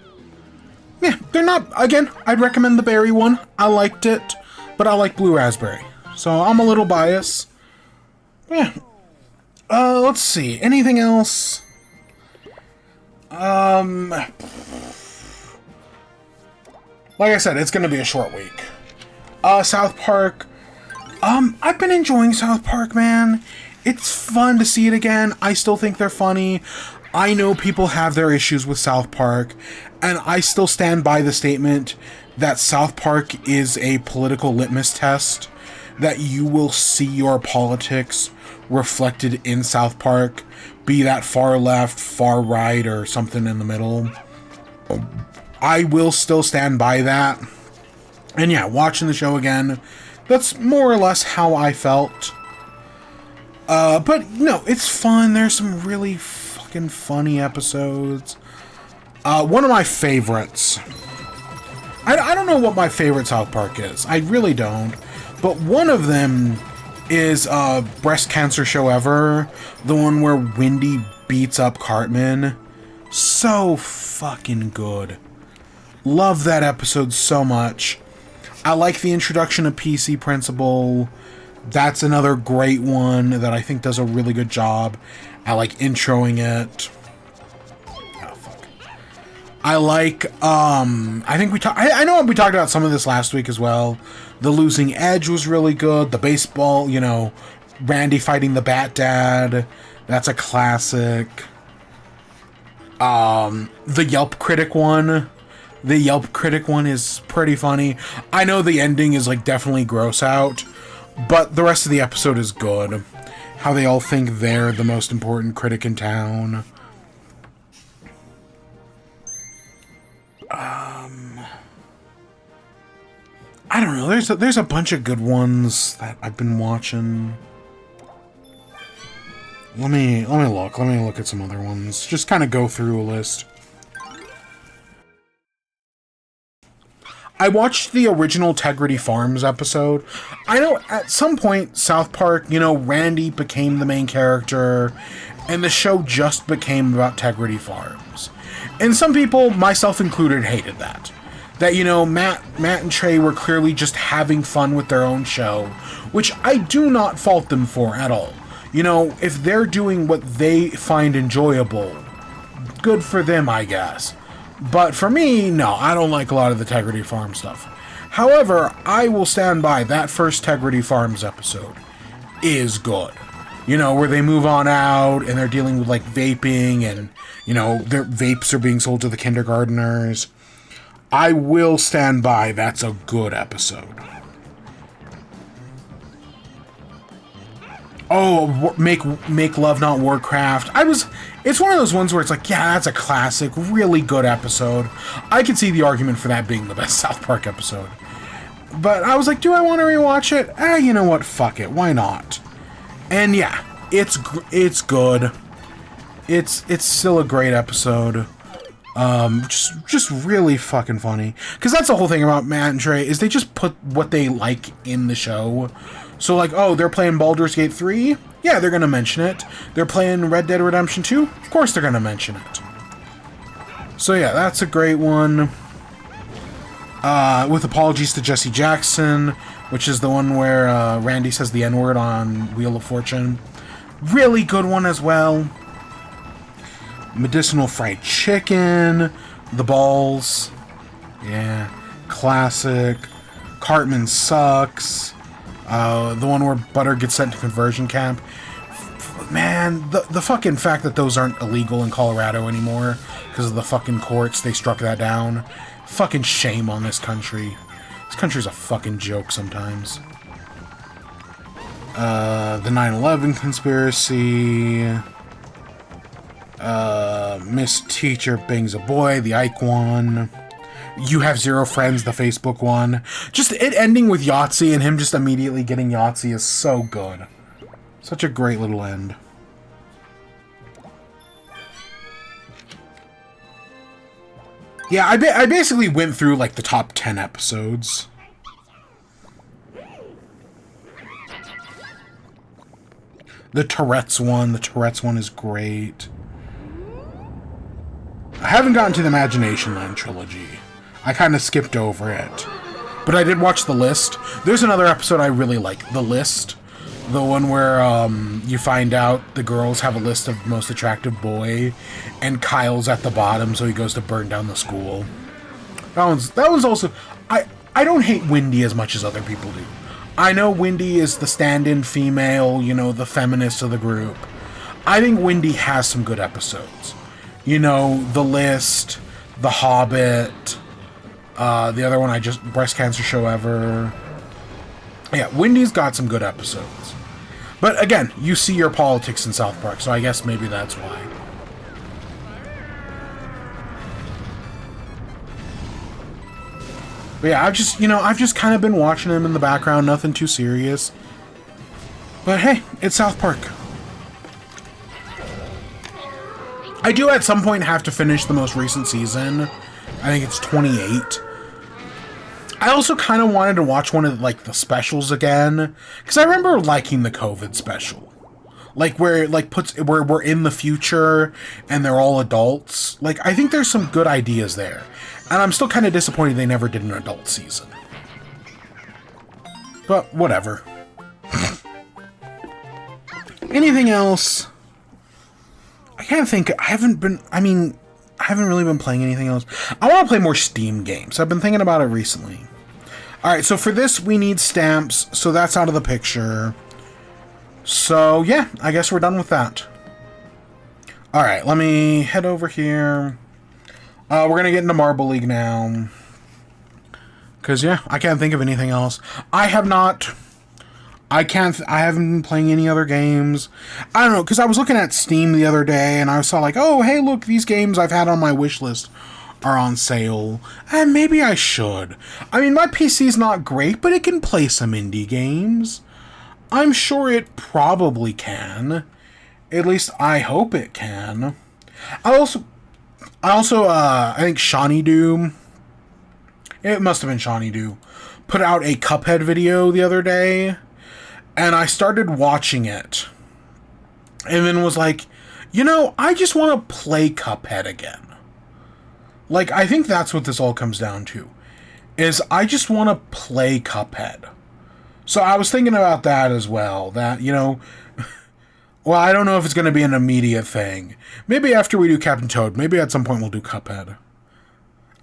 Yeah, they're not, again, I'd recommend the berry one. I liked it, but I like blue raspberry. So I'm a little biased. Yeah. Let's see. Anything else? Like I said, it's gonna be a short week. South Park. I've been enjoying South Park, man. It's fun to see it again. I still think they're funny. I know people have their issues with South Park, and I still stand by the statement that South Park is a political litmus test, that you will see your politics reflected in South Park, be that far left, far right, or something in the middle. I will still stand by that. And yeah, watching the show again, that's more or less how I felt. But no, it's fun. There's some really fucking funny episodes. One of my favorites, I don't know what my favorite South Park is. I really don't. But one of them is Breast Cancer Show Ever. The one where Wendy beats up Cartman. So fucking good. Love that episode so much. I like the introduction of PC Principal. That's another great one that I think does a really good job at, like, introing it. Oh, fuck. I like, I think I know we talked about some of this last week as well. The Losing Edge was really good. The baseball, you know, Randy fighting the Bat Dad. That's a classic. The Yelp Critic one. The Yelp Critic one is pretty funny. I know the ending is, like, definitely gross out, but the rest of the episode is good. How they all think they're the most important critic in town. I don't know. There's a bunch of good ones that I've been watching. Let me look. Let me look at some other ones. Just kind of go through a list. I watched the original Tegrity Farms episode. I know at some point, South Park, you know, Randy became the main character, and the show just became about Tegrity Farms. And some people, myself included, hated that. That, you know, Matt and Trey were clearly just having fun with their own show, which I do not fault them for at all. You know, if they're doing what they find enjoyable, good for them, I guess. But for me, no, I don't like a lot of the Tegrity Farm stuff. However, I will stand by that first Tegrity Farms episode is good. You know, where they move on out and they're dealing with, like, vaping and, you know, their vapes are being sold to the kindergarteners. I will stand by that's a good episode. Oh, Make Love Not Warcraft. It's one of those ones where it's like, yeah, that's a classic, really good episode. I can see the argument for that being the best South Park episode. But I was like, do I want to rewatch it? You know what? Fuck it. Why not? And yeah, it's good. It's still a great episode. Just really fucking funny. Because that's the whole thing about Matt and Trey, is they just put what they like in the show. So, like, oh, they're playing Baldur's Gate 3? Yeah, they're gonna mention it. They're playing Red Dead Redemption 2? Of course they're gonna mention it. So, yeah, that's a great one. With apologies to Jesse Jackson, which is the one where Randy says the N-word on Wheel of Fortune. Really good one as well. Medicinal Fried Chicken. The Balls. Yeah. Classic. Cartman Sucks. The one where Butter gets sent to conversion camp. Man, the fucking fact that those aren't illegal in Colorado anymore because of the fucking courts, they struck that down. Fucking shame on this country. This country's a fucking joke sometimes. The 9/11 conspiracy. Miss Teacher Bangs a Boy, the Ike one. You Have Zero Friends, the Facebook one. Just it ending with Yahtzee and him just immediately getting Yahtzee is so good. Such a great little end. Yeah, I basically went through, like, the top 10 episodes. The Tourette's one is great. I haven't gotten to the Imagination Land trilogy. I kind of skipped over it. But I did watch The List. There's another episode I really like, The List. The one where you find out the girls have a list of most attractive boy, and Kyle's at the bottom, so he goes to burn down the school. That one's also... I don't hate Wendy as much as other people do. I know Wendy is the stand-in female, you know, the feminist of the group. I think Wendy has some good episodes. You know, The List, The Hobbit, the other one Breast Cancer Show Ever. Yeah, Wendy's got some good episodes. But again, you see your politics in South Park, so I guess maybe that's why. But yeah, I've just kind of been watching them in the background, nothing too serious. But hey, it's South Park. I do at some point have to finish the most recent season. I think it's 28. I also kind of wanted to watch one of, like, the specials again, because I remember liking the COVID special. Like, where it, like, where we're in the future, and they're all adults. Like, I think there's some good ideas there. And I'm still kind of disappointed they never did an adult season. But, whatever. Anything else? I can't think. I haven't really been playing anything else. I want to play more Steam games. I've been thinking about it recently. Alright, so for this, we need stamps, so that's out of the picture. So, yeah, I guess we're done with that. Alright, let me head over here. We're going to get into Marble League now. Because, yeah, I can't think of anything else. I haven't been playing any other games. I don't know, because I was looking at Steam the other day, and I saw like, oh, hey, look, these games I've had on my wish list are on sale. And maybe I should. I mean, my PC's not great, but it can play some indie games. I'm sure it probably can. At least I hope it can. I think Shawnee Doom, it must have been Shawnee Doom, put out a Cuphead video the other day, and I started watching it, and then was like, you know, I just want to play Cuphead again. Like, I think that's what this all comes down to, is I just want to play Cuphead. So I was thinking about that as well, that, you know, well, I don't know if it's going to be an immediate thing. Maybe after we do Captain Toad, maybe at some point we'll do Cuphead.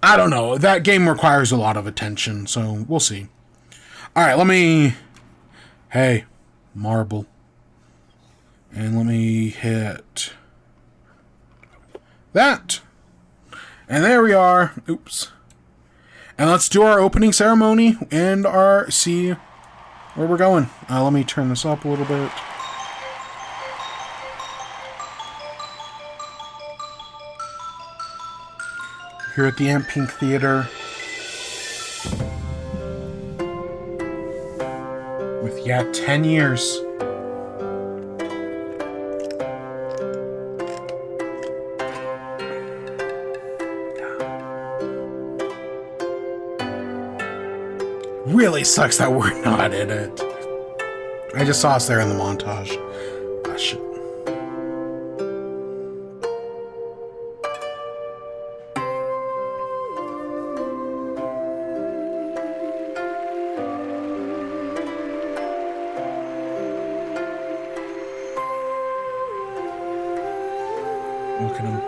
I don't know, that game requires a lot of attention, so we'll see. Alright, hey, marble. And let me hit that. And there we are. Oops. And let's do our opening ceremony and see where we're going. Let me turn this up a little bit. Here at the Amp Pink Theater. With, 10 years. Really sucks that we're not in it. I just saw us there in the montage. Ah, shit. Look at him.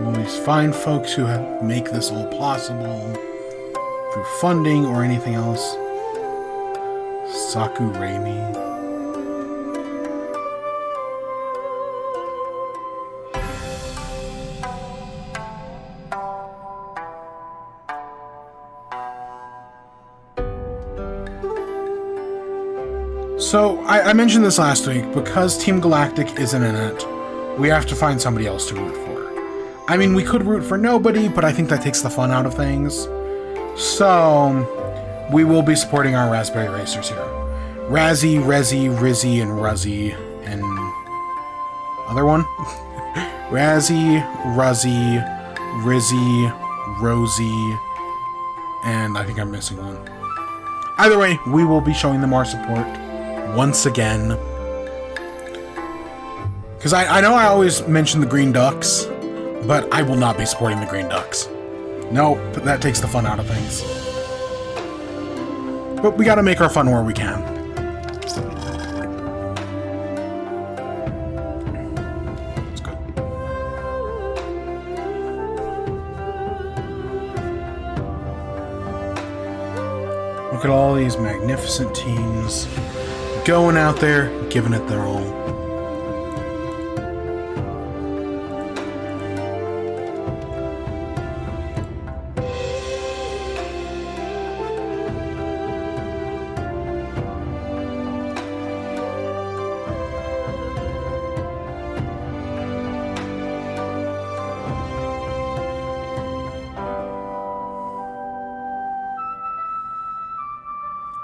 All these fine folks who make this all possible through funding or anything else. Saku Reimi. So, I mentioned this last week, because Team Galactic isn't in it, we have to find somebody else to root for. I mean, we could root for nobody, but I think that takes the fun out of things. So, we will be supporting our Raspberry Racers here. Razzie, Rezzy, Rizzy, and Ruzzy, and... other one? Razzie, Ruzzy, Rizzy, Rosie, and I think I'm missing one. Either way, we will be showing them our support. Once again. Because I know I always mention the Green Ducks, but I will not be supporting the Green Ducks. Nope, that takes the fun out of things. But we gotta make our fun where we can. Let's go. Look at all these magnificent teams going out there, giving it their all.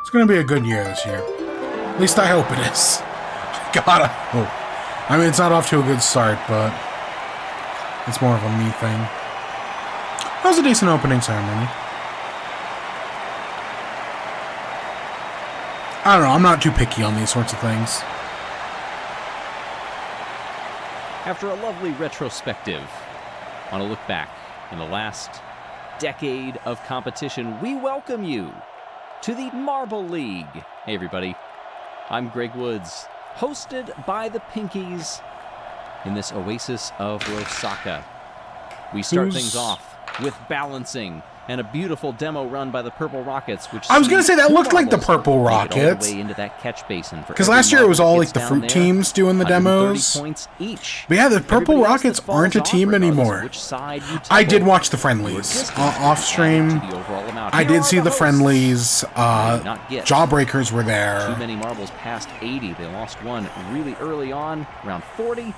It's gonna be a good year this year. At least I hope it is. God, I hope. I mean, it's not off to a good start, but it's more of a me thing. That was a decent opening ceremony. I don't know, I'm not too picky on these sorts of things. After a lovely retrospective On a look back in the last decade of competition, we welcome you to the Marble League. Hey, everybody. I'm Greg Woods, hosted by the Pinkies in this oasis of Rosaka. We start things off with balancing and a beautiful demo run by the Purple Rockets, which I was going to say, that looked like the Purple Rockets. Into that catch basin. Because last year it was all like the fruit teams doing the demos. Points each. But yeah, the Purple Rockets aren't a team anymore. I did watch the friendlies off stream. I did see the friendlies. Jawbreakers were there. Too many marbles past 80. They lost one really early on, around 40.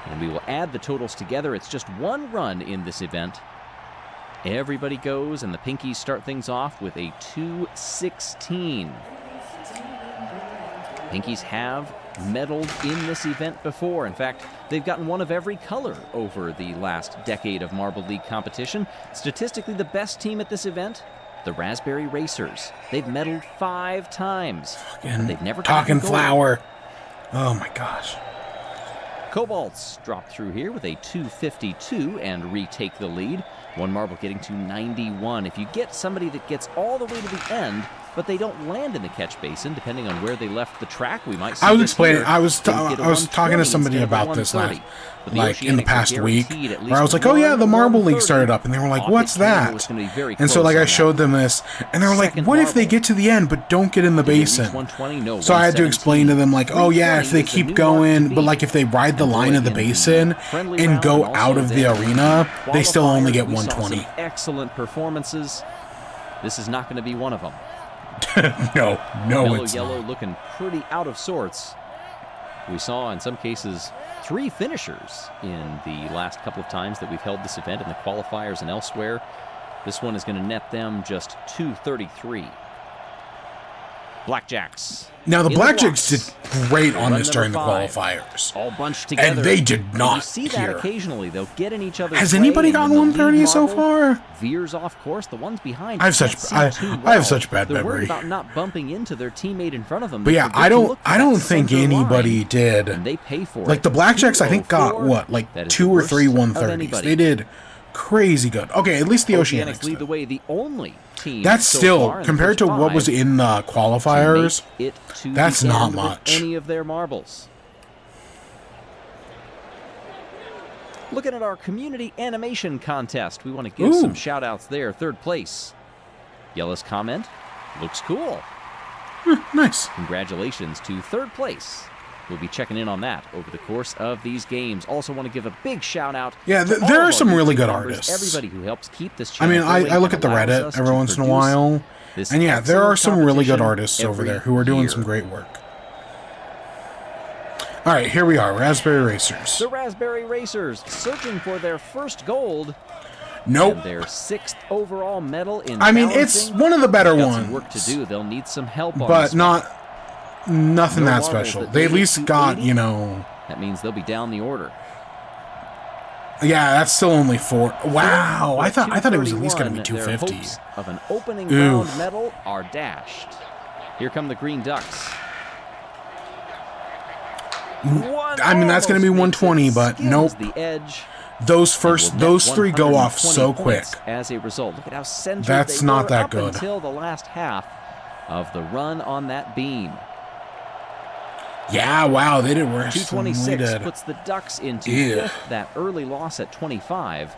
And we will add the totals together. It's just one run in this event. Everybody goes, and the Pinkies start things off with a 216. Pinkies have medaled in this event before. In fact, they've gotten one of every color over the last decade of Marble League competition. Statistically, the best team at this event, the Raspberry Racers. They've medaled 5 times. They've never talking flower. Oh my gosh. Cobalts drop through here with a 252 and retake the lead. One marble getting to 91. If you get somebody that gets all the way to the end, but they don't land in the catch basin, depending on where they left the track, we might see. I was explaining. I was talking to somebody about this last, like in the past week, where I was like, "Oh yeah, the Marble League started up," and they were like, "What's that?" And so like I showed them this, and they were like, "What if they get to the end but don't get in the basin?" So I had to explain to them like, "Oh yeah, if they keep going, but like if they ride the line of the basin and go out of the arena, they still only get 120." Excellent performances. This is not going to be one of them. No, it's yellow not. Looking pretty out of sorts. We saw in some cases 3 finishers in the last couple of times that we've held this event in the qualifiers and elsewhere. This one is going to net them just 233. Blackjacks. Now the Blackjacks did great on this during the qualifiers, all bunched together, and they did not. You see that occasionally. They'll get in each other's Has anybody gotten 130 so far? Veers off course. The ones behind. I have such bad They're memory. worried about not bumping into their teammate in front of them. But yeah, I don't think anybody did. And they pay for like it. the Blackjacks, I think got what, like 2 or 3 130s. They did crazy good. Okay, at least the Oceanics lead the way. The only team that's still compared to what was in the qualifiers. That's not much. Any of their marbles. Looking at our community animation contest, we want to give some shout outs there. 3rd place. Yella's comment looks cool. Nice. Congratulations to 3rd place. We'll be checking in on that over the course of these games. Also want to give a big shout out. Yeah, there are some really good artists. Everybody who helps keep this channel. I mean, I look at the Reddit every once in a while, and yeah, there are some really good artists over there who are doing some great work. All right, here we are, Raspberry Racers. The Raspberry Racers searching for their first gold. Nope. And their 6th overall medal in. I mean, it's one of the better ones. Some work to do. They'll need some help on but this nothing that special. They at least got, you know. That means they'll be down the order. Yeah, that's still only 4. Wow, I thought it was at least going to be 250. Their hopes of an opening round medal are dashed. Here come the Green Ducks. I mean, that's going to be 120, but nope. The edge. Those 3 go off so quick. As a result, look at how centered that's they not were that up good until the last half of the run on that beam. Yeah, wow, they did worse. 226 puts the Ducks into 5th. That early loss at 25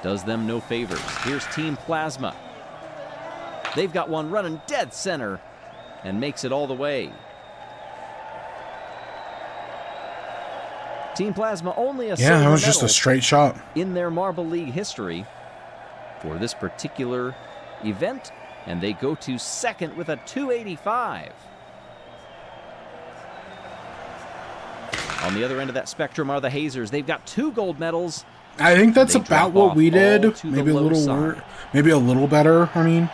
does them no favors. Here's Team Plasma. They've got one running dead center and makes it all the way. Team Plasma only a that was just a straight shot in their Marble League history for this particular event, and they go to 2nd with a 285. On the other end of that spectrum are the Hazers. They've got 2 gold medals. I think that's about what we did. Maybe a little better. I mean,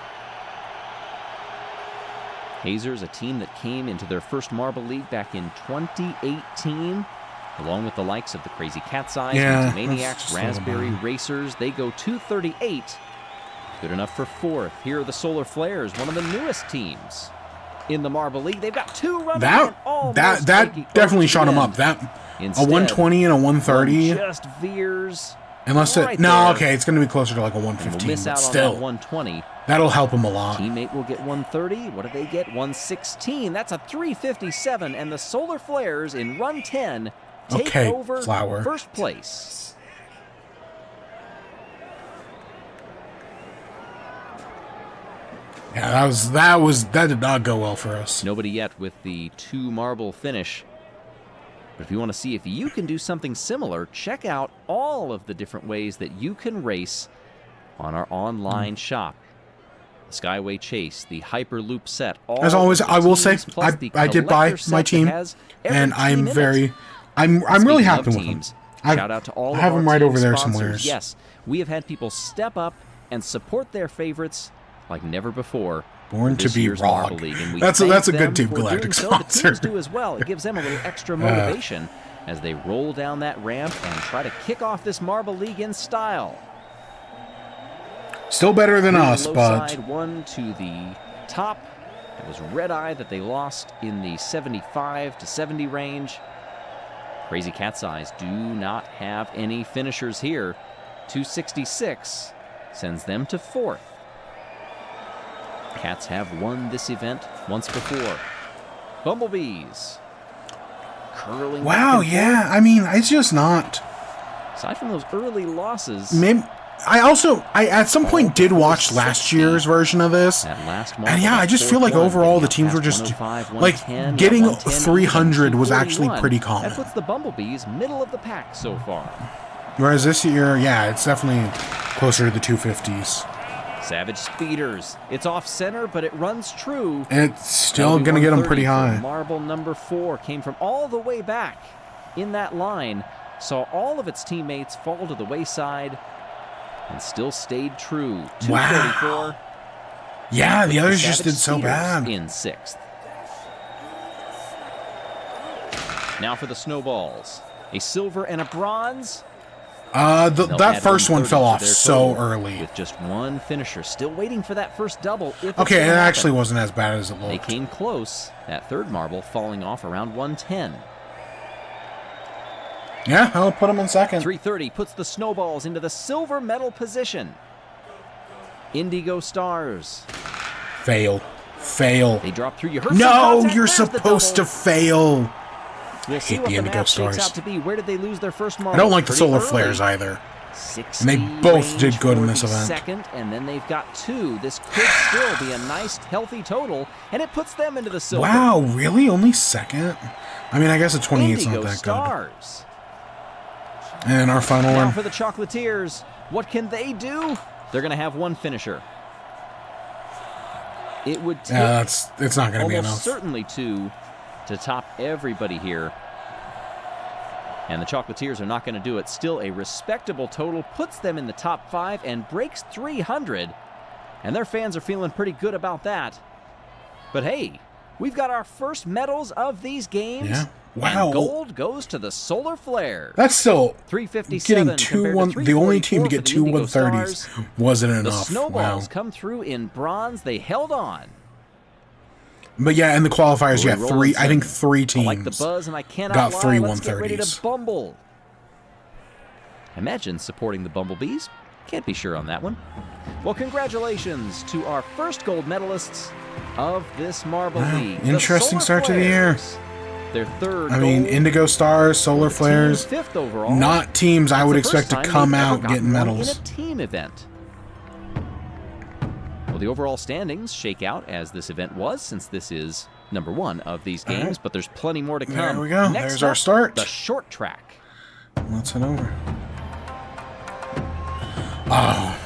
Hazers, a team that came into their first Marble League back in 2018, along with the likes of the Crazy Cat's Eyes, Maniacs, Raspberry Racers. They go 238. Good enough for 4th. Here are the Solar Flares, one of the newest teams in the Marble League. They've got 2 runners. That definitely shot them up. A 120 and a 130. Just veers. Unless right it... No, there. okay, it's going to be closer to like a And 115, we'll miss but out on still. that 120. That'll help him a lot. Teammate will get 130. What do they get? 116. That's a 357. And the Solar Flares in run 10 take over Flower. first place. Yeah, that did not go well for us. Nobody yet with the 2 marble finish. But if you want to see if you can do something similar, check out all of the different ways that you can race on our online shop. The Skyway Chase, the Hyperloop set. As always, I will say I did buy my team, and I'm really happy with them. Shout out to all I have of them our right team over there sponsors. somewhere. Yes, we have had people step up and support their favorites like never before. Born to be Marble Rog. League, and we That's thank a good them Team for Galactic doing so. sponsor. The teams do as well. It gives them a little extra motivation as they roll down that ramp and try to kick off this Marble League in style. Still better than us, Low but side one to the top. It was Red Eye that they lost in the 75 to 70 range. Crazy Cat's Eyes do not have any finishers here. 266 sends them to 4th. Cats have won this event once before. Bumblebees curling. wow, yeah. I mean, it's just not. Aside from those early losses, Maybe, I at some point did watch last year's version of this, that last and yeah, I just feel like overall the teams were just like getting 300 was actually pretty common. That puts the Bumblebees middle of the pack so far. Whereas this year, yeah, it's definitely closer to the 250s. Savage Speeders. It's off center, but it runs true. It's still going to get them pretty high. Marble number 4 came from all the way back in that line, saw all of its teammates fall to the wayside, and still stayed true. 234. Wow. Yeah, the others just did so Speeders bad. In 6th. Now for the snowballs. A silver and a bronze. That first one 130 fell to off their so total early. with just one finisher. Still waiting for that first double. If it's Okay, it gonna actually happen. wasn't as bad as it They looked. came close. That third marble falling off around 110. Yeah, I'll put them in second. 330 puts the snowballs into the silver medal position. Indigo Stars. Fail. They drop through. You heard some No, contact. you're There's the supposed to double. fail. We'll see hate what the the Indigo map shakes Stars. out to be. Where did they lose their first marble? I don't like the Pretty solar early. flares either. 60 And they both range did good in for this the event. Second, and then they've got 2. This could still be a nice, healthy total, and it puts them into the silver. Wow, really? Only second? I mean, I guess a 28's Indigo not that Stars. good. And our final Now one. for the Chocolatiers. What can they do? They're going to have one finisher. It would take Yeah, it's not going to be almost enough. certainly 2 to top everybody here. And the Chocolatiers are not going to do it. Still a respectable total, puts them in the top 5 and breaks 300. And their fans are feeling pretty good about that. But hey, we've got our first medals of these games. Yeah. Wow. And gold goes to the Solar Flare. That's still 357 getting compared to the only team to 344 get for the 2 Indigo 130s Stars. wasn't The enough. Snowballs Wow. come through in bronze. They held on. But yeah, in the qualifiers, Roy yeah, I think Rollinson. 3 I teams like the buzz, and I cannot got lie. 3 Let's get ready 130s. to bumble. Imagine supporting the Bumblebees. Can't be sure on that one. Well, congratulations to our first gold medalists of this Marble Wow, League. the interesting Solar start to the year. Flares. Their third I mean, gold, Indigo Stars, Solar the Flares, team's 5th overall. not teams I That's would the expect to first time come they've ever out gotten getting one medals. in a team event. Well, the overall standings shake out as this event was, since this is number 1 of these games, right. but there's plenty more to come. There we go. Next There's our up, start. the short track. Let's head over.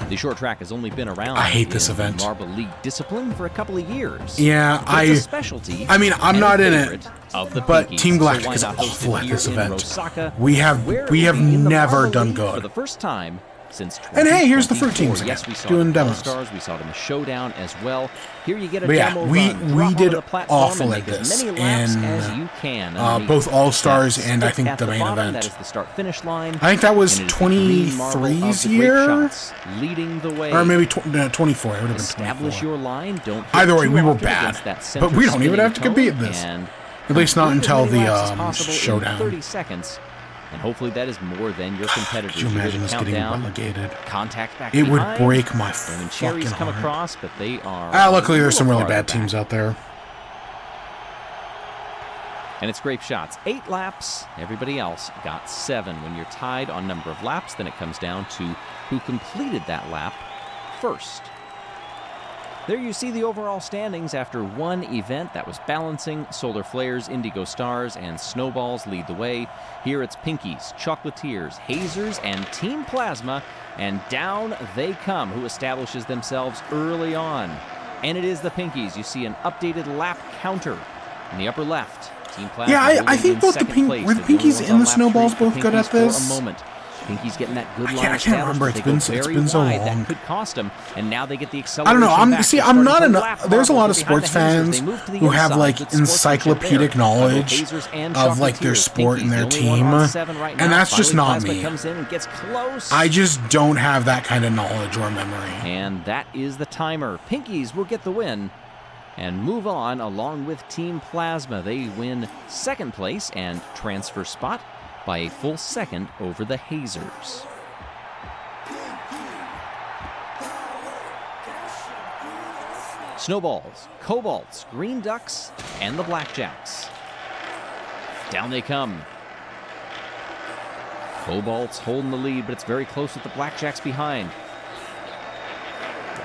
The short track has only been around. I hate this in the event. Marble League discipline for a couple of years. Yeah, It's a specialty. I mean, I'm and not a in it, favorite of the but Pinkies, Team so Galactic why is not host awful it at this here in event. Osaka, We have where it will never be in the never Marble done League good. for the first time since And hey, here's the fruit 2024. teams again, Yes, we saw doing it in demos. All-Stars, we saw it in the Showdown as well. Here you get a But yeah, demo we- run. we Drop did onto the platform awful and at make as this many laps in, as you can. both All-Stars That and I stick think at the main bottom, event. That is the start-finish line. I think that was And it is the green marble of 23's the great year? shots, leading the way. Or maybe 24. It would have been Establish 24. your line. Don't hit Either way, too we were often bad. against that But center we don't even spinning have to compete cone, in this. and At least not complete as until many the laps as possible in Showdown. 30 seconds. And hopefully that is more than your competitors. Could you imagine us getting Countdown, relegated? contact back It would behind, break my and then fucking Cherries come heart. across, but they are... Luckily there's some really farther bad back. teams out there. And it's grape shots. 8 laps. Everybody else got 7. When you're tied on number of laps, then it comes down to who completed that lap first. There you see the overall standings after one event. That was balancing. Solar Flares, Indigo Stars, and Snowballs lead the way. Here it's Pinkies, Chocolatiers, Hazers, and Team Plasma. And down they come, who establishes themselves early on. And it is the Pinkies. You see an updated lap counter in the upper left. Team Plasma. Yeah, I think both the Pinkies and the Snowballs both good at this. For a moment. Pinky's getting that good line. I can't remember. It's been so long. That could cost them, and now they get the acceleration. I don't know. back. I'm not enough. Lap There's a lot of behind sports the Hazers. fans They move to the who have inside. like It's encyclopedic sportsmanship knowledge there. Hazers and of like their Chocolatiers. sport and their Pinky's the only team, one on 7 right now. and that's just Finally, not Plasma me. Comes in and gets close. I just don't have that kind of knowledge or memory. And that is the timer. Pinkies will get the win and move on along with Team Plasma. They win second place and transfer spot by a full second over the Hazers. Snowballs, Cobalts, Green Ducks, and the Blackjacks. Down they come. Cobalts holding the lead, but it's very close with the Blackjacks behind.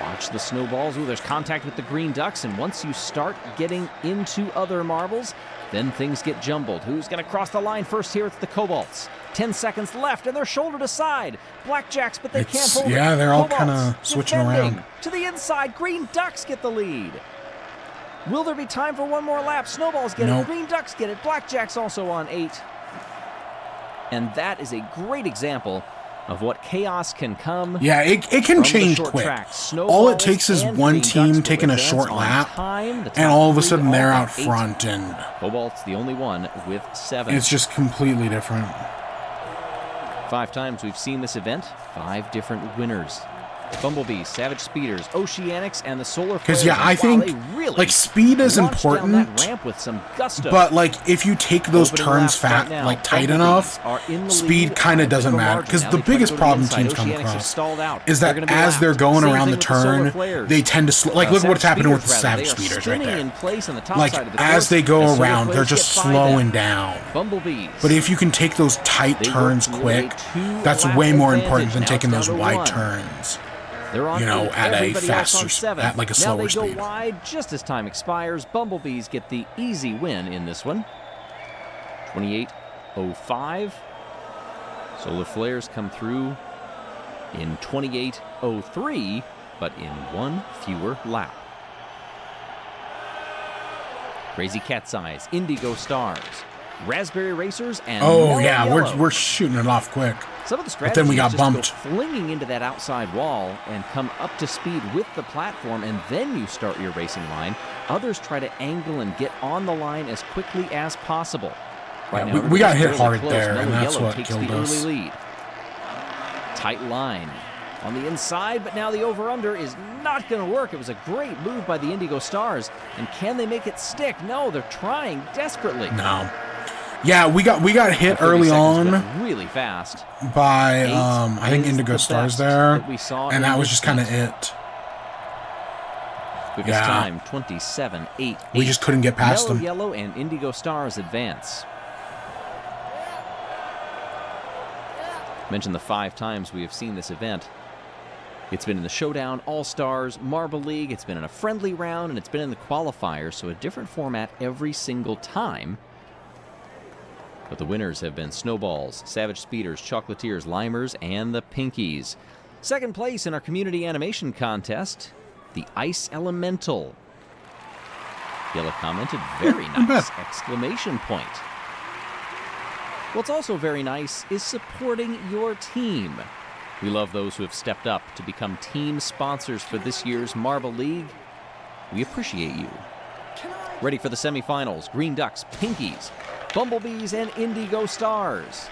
Watch the Snowballs. Ooh, there's contact with the Green Ducks, and once you start getting into other marbles, then things get jumbled. Who's going to cross the line first here? It's the Cobalts. 10 seconds left, and they're shoulder to side. Blackjacks, but they can't hold it. Yeah, they're all Cobalts kind of switching defending. around. To the inside, Green Ducks get the lead. Will there be time for one more lap? Snowballs get Nope. it. Green Ducks get it. Blackjacks also on 8. And that is a great example of what chaos can come. Yeah, it can from the change short quick. track. All Snowballs it takes is and one Green team Ducks will taking a advance short on lap, time. The and top all of a 3 sudden all they're got out 8. front, and Cobalt's the only one with 7. it's just completely different. 5 times we've seen this event, 5 different winners. Bumblebees, Savage Speeders, Oceanics, and the Solar Flares. Because yeah, I think like speed is launched down important, that ramp with some gusto. but like if you take those Opening turns laps right now, like tight Bumblebees enough, are in the speed lead kind by of doesn't a matter. margin. Because Now the they try to biggest go to the problem inside. teams come Oceanics have across stalled out. is They're that gonna be as they're lapped. going Same around thing the with the Solar turn, Flares. they tend to like look what's happening with the Savage Savage Speeders, Speeders right rather. They are spinning there. in place on the top Like side of the as course. they The go Solar around, they're Flares just get by slowing them. down. Bumblebees. But if you can take those tight They turns work toward a quick, 2 that's lap way more advantage. important than Now taking it's those down to wide 1. turns. They're on You know, 8. at a Everybody else faster, on 7. at like a Now slower they go speed. wide just as time expires. Bumblebees get the easy win in this one. 28:05. Solar Flares come through in 28:03, but in 1 fewer lap. Crazy Cat's Eyes, Indigo Stars, Raspberry Racers, and Oh Mellow yeah, Yellow. we're shooting it off quick. Some of the But strategies then we got just bumped. go flinging into that outside wall and come up to speed with the platform, and then you start your racing line. Others try to angle and get on the line as quickly as possible. Right Yeah, now, we got everybody's hit really hard close. there, Mellow and that's Yellow what takes killed the us. early lead. Tight line on the inside, but now the over-under is not going to work. It was a great move by the Indigo Stars, and can they make it stick? No, they're trying desperately. No. Yeah, we got hit 30 early seconds on went really fast. by 8 I think is Indigo the Stars best there, that we saw and in that was this just kind of heat. it. Quickest Yeah. time, 27:08. We just couldn't get past Mellow them. Yellow and Indigo Stars advance. Mentioned the 5 times we have seen this event. It's been in the Showdown, All-Stars, Marble League, it's been in a friendly round, and it's been in the qualifiers, so a different format every single time. But the winners have been Snowballs, Savage Speeders, Chocolatiers, Limers, and the Pinkies. Second place in our community animation contest, the Ice Elemental. Yellow commented, very nice, exclamation point. What's also very nice is supporting your team. We love those who have stepped up to become team sponsors for this year's Marble League. We appreciate you. Ready for the semifinals, Green Ducks, Pinkies, Bumblebees, and Indigo Stars.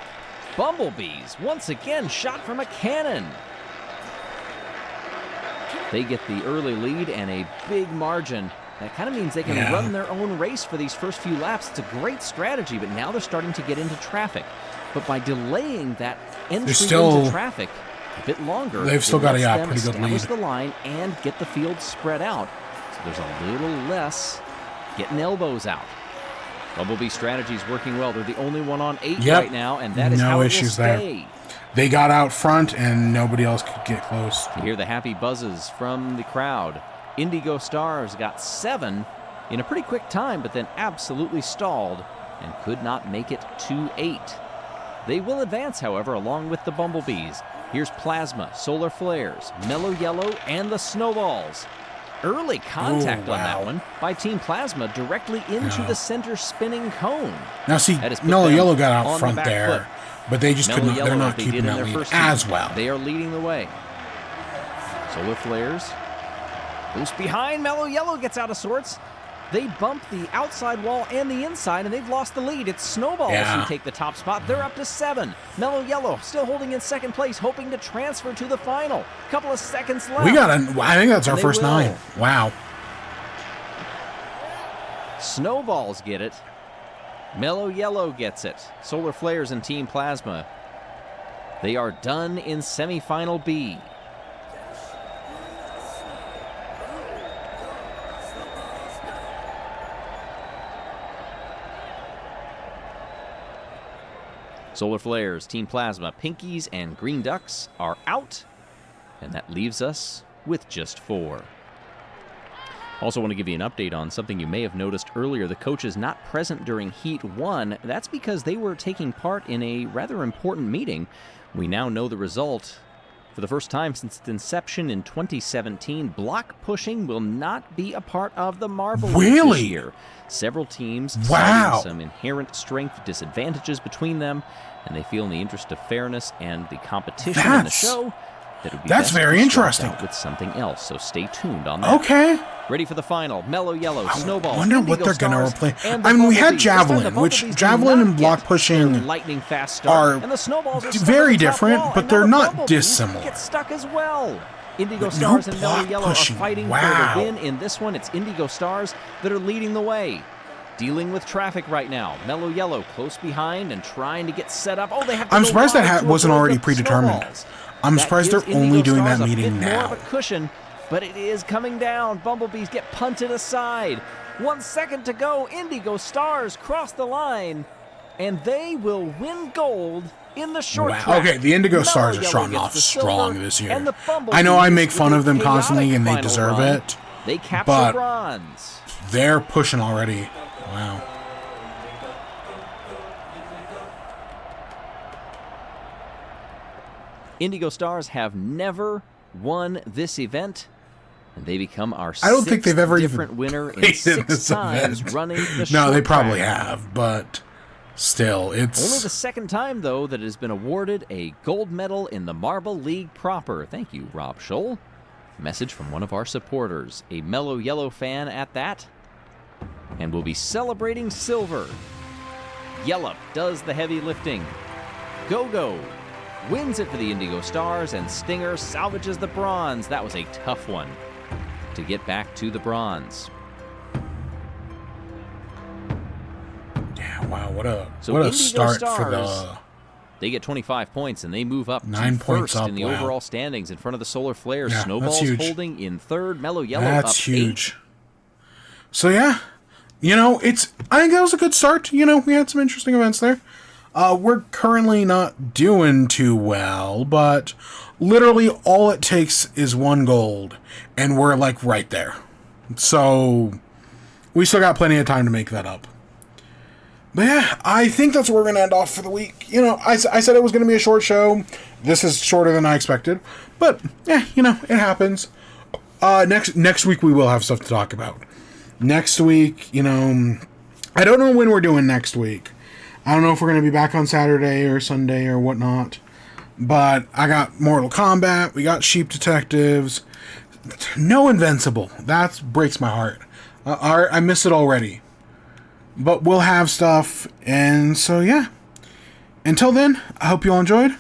Bumblebees, once again, shot from a cannon. They get the early lead and a big margin. That kind of means they can run their own race for these first few laps. It's a great strategy, but now they're starting to get into traffic. But by delaying that entry into traffic a bit longer, they've still got a pretty good lead. Establish the line and get the field spread out. So there's a little less getting elbows out. Bumblebee strategy's working well. They're the only one on 8 right now, and that is how it will stay. They got out front, and nobody else could get close. You hear the happy buzzes from the crowd. Indigo Stars got 7 in a pretty quick time, but then absolutely stalled and could not make it to 8. They will advance, however, along with the Bumblebees. Here's Plasma, Solar Flares, Mellow Yellow, and the Snowballs. Early contact on that one by Team Plasma directly into the center spinning cone. Now see, Mellow Yellow got out front there, but they just couldn't. They're not keeping that lead as well. They are leading the way. Solar Flares. Boost behind. Mellow Yellow gets out of sorts. They bump the outside wall and the inside, and they've lost the lead. It's Snowballs who take the top spot. They're up to 7. Mellow Yellow still holding in second place, hoping to transfer to the final. Couple of seconds left. I think that's our first 9. Wow. Snowballs get it. Mellow Yellow gets it. Solar Flares and Team Plasma. They are done in semifinal B. Solar Flares, Team Plasma, Pinkies, and Green Ducks are out, and that leaves us with just 4. Also want to give you an update on something you may have noticed earlier. The coaches not present during Heat 1. That's because they were taking part in a rather important meeting. We now know the result. For the first time since its inception in 2017, block pushing will not be a part of the Marble League this year. Several teams citing some inherent strength disadvantages between them, and they feel in the interest of fairness and the competition in the show that it would be best very interesting with something else. So stay tuned on that. Okay. Ready for the final. Mellow Yellow, Snowballs, I wonder what they're going to replace. I mean, we had Javelin, which Javelin and block pushing lightning fast start, and the Snowballs are very different, but they're not dissimilar. Get stuck as well. Indigo Stars and Mellow Yellow are fighting for the win in this one. It's Indigo Stars that are leading the way. Dealing with traffic right now. Mellow Yellow close behind and trying to get set up. Oh, they have to I'm surprised that wasn't already predetermined. I'm surprised they're only doing that meeting now. More of a cushion, but it is coming down. Bumblebees get punted aside. 1 second to go. Indigo Stars cross the line, and they will win gold in the short track. Okay, the Indigo Stars are starting off strong this year. I know I make fun of them constantly, and they deserve it. They capture bronze. They're pushing already. Wow. Indigo Stars have never won this event, and they become our different winner in 6 times running the short track. No, they probably have, but still, it's... Only the second time, though, that it has been awarded a gold medal in the Marble League proper. Thank you, Rob Scholl. Message from one of our supporters, a Mellow Yellow fan at that. And we'll be celebrating silver. Yellow does the heavy lifting. Go-Go wins it for the Indigo Stars, and Stinger salvages the bronze. That was a tough one to get back to the bronze. Yeah, wow, what a start for the... They get 25 points, and they move up 9 to points first up, in the overall standings in front of the Solar Flares. Yeah, Snowballs holding in third. Mellow Yellow that's up huge. 8. So yeah, you know, I think that was a good start. You know, we had some interesting events there. We're currently not doing too well, but literally all it takes is 1 gold, and we're like right there. So we still got plenty of time to make that up. But yeah, I think that's where we're going to end off for the week. You know, I said it was going to be a short show. This is shorter than I expected. But, yeah, you know, it happens. Next week we will have stuff to talk about. Next week, you know, I don't know when we're doing next week. I don't know if we're going to be back on Saturday or Sunday or whatnot. But I got Mortal Kombat. We got Sheep Detectives. No Invincible. That breaks my heart. I miss it already. But we'll have stuff, and so yeah. Until then, I hope you all enjoyed.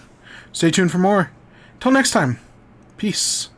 Stay tuned for more. Till next time, peace.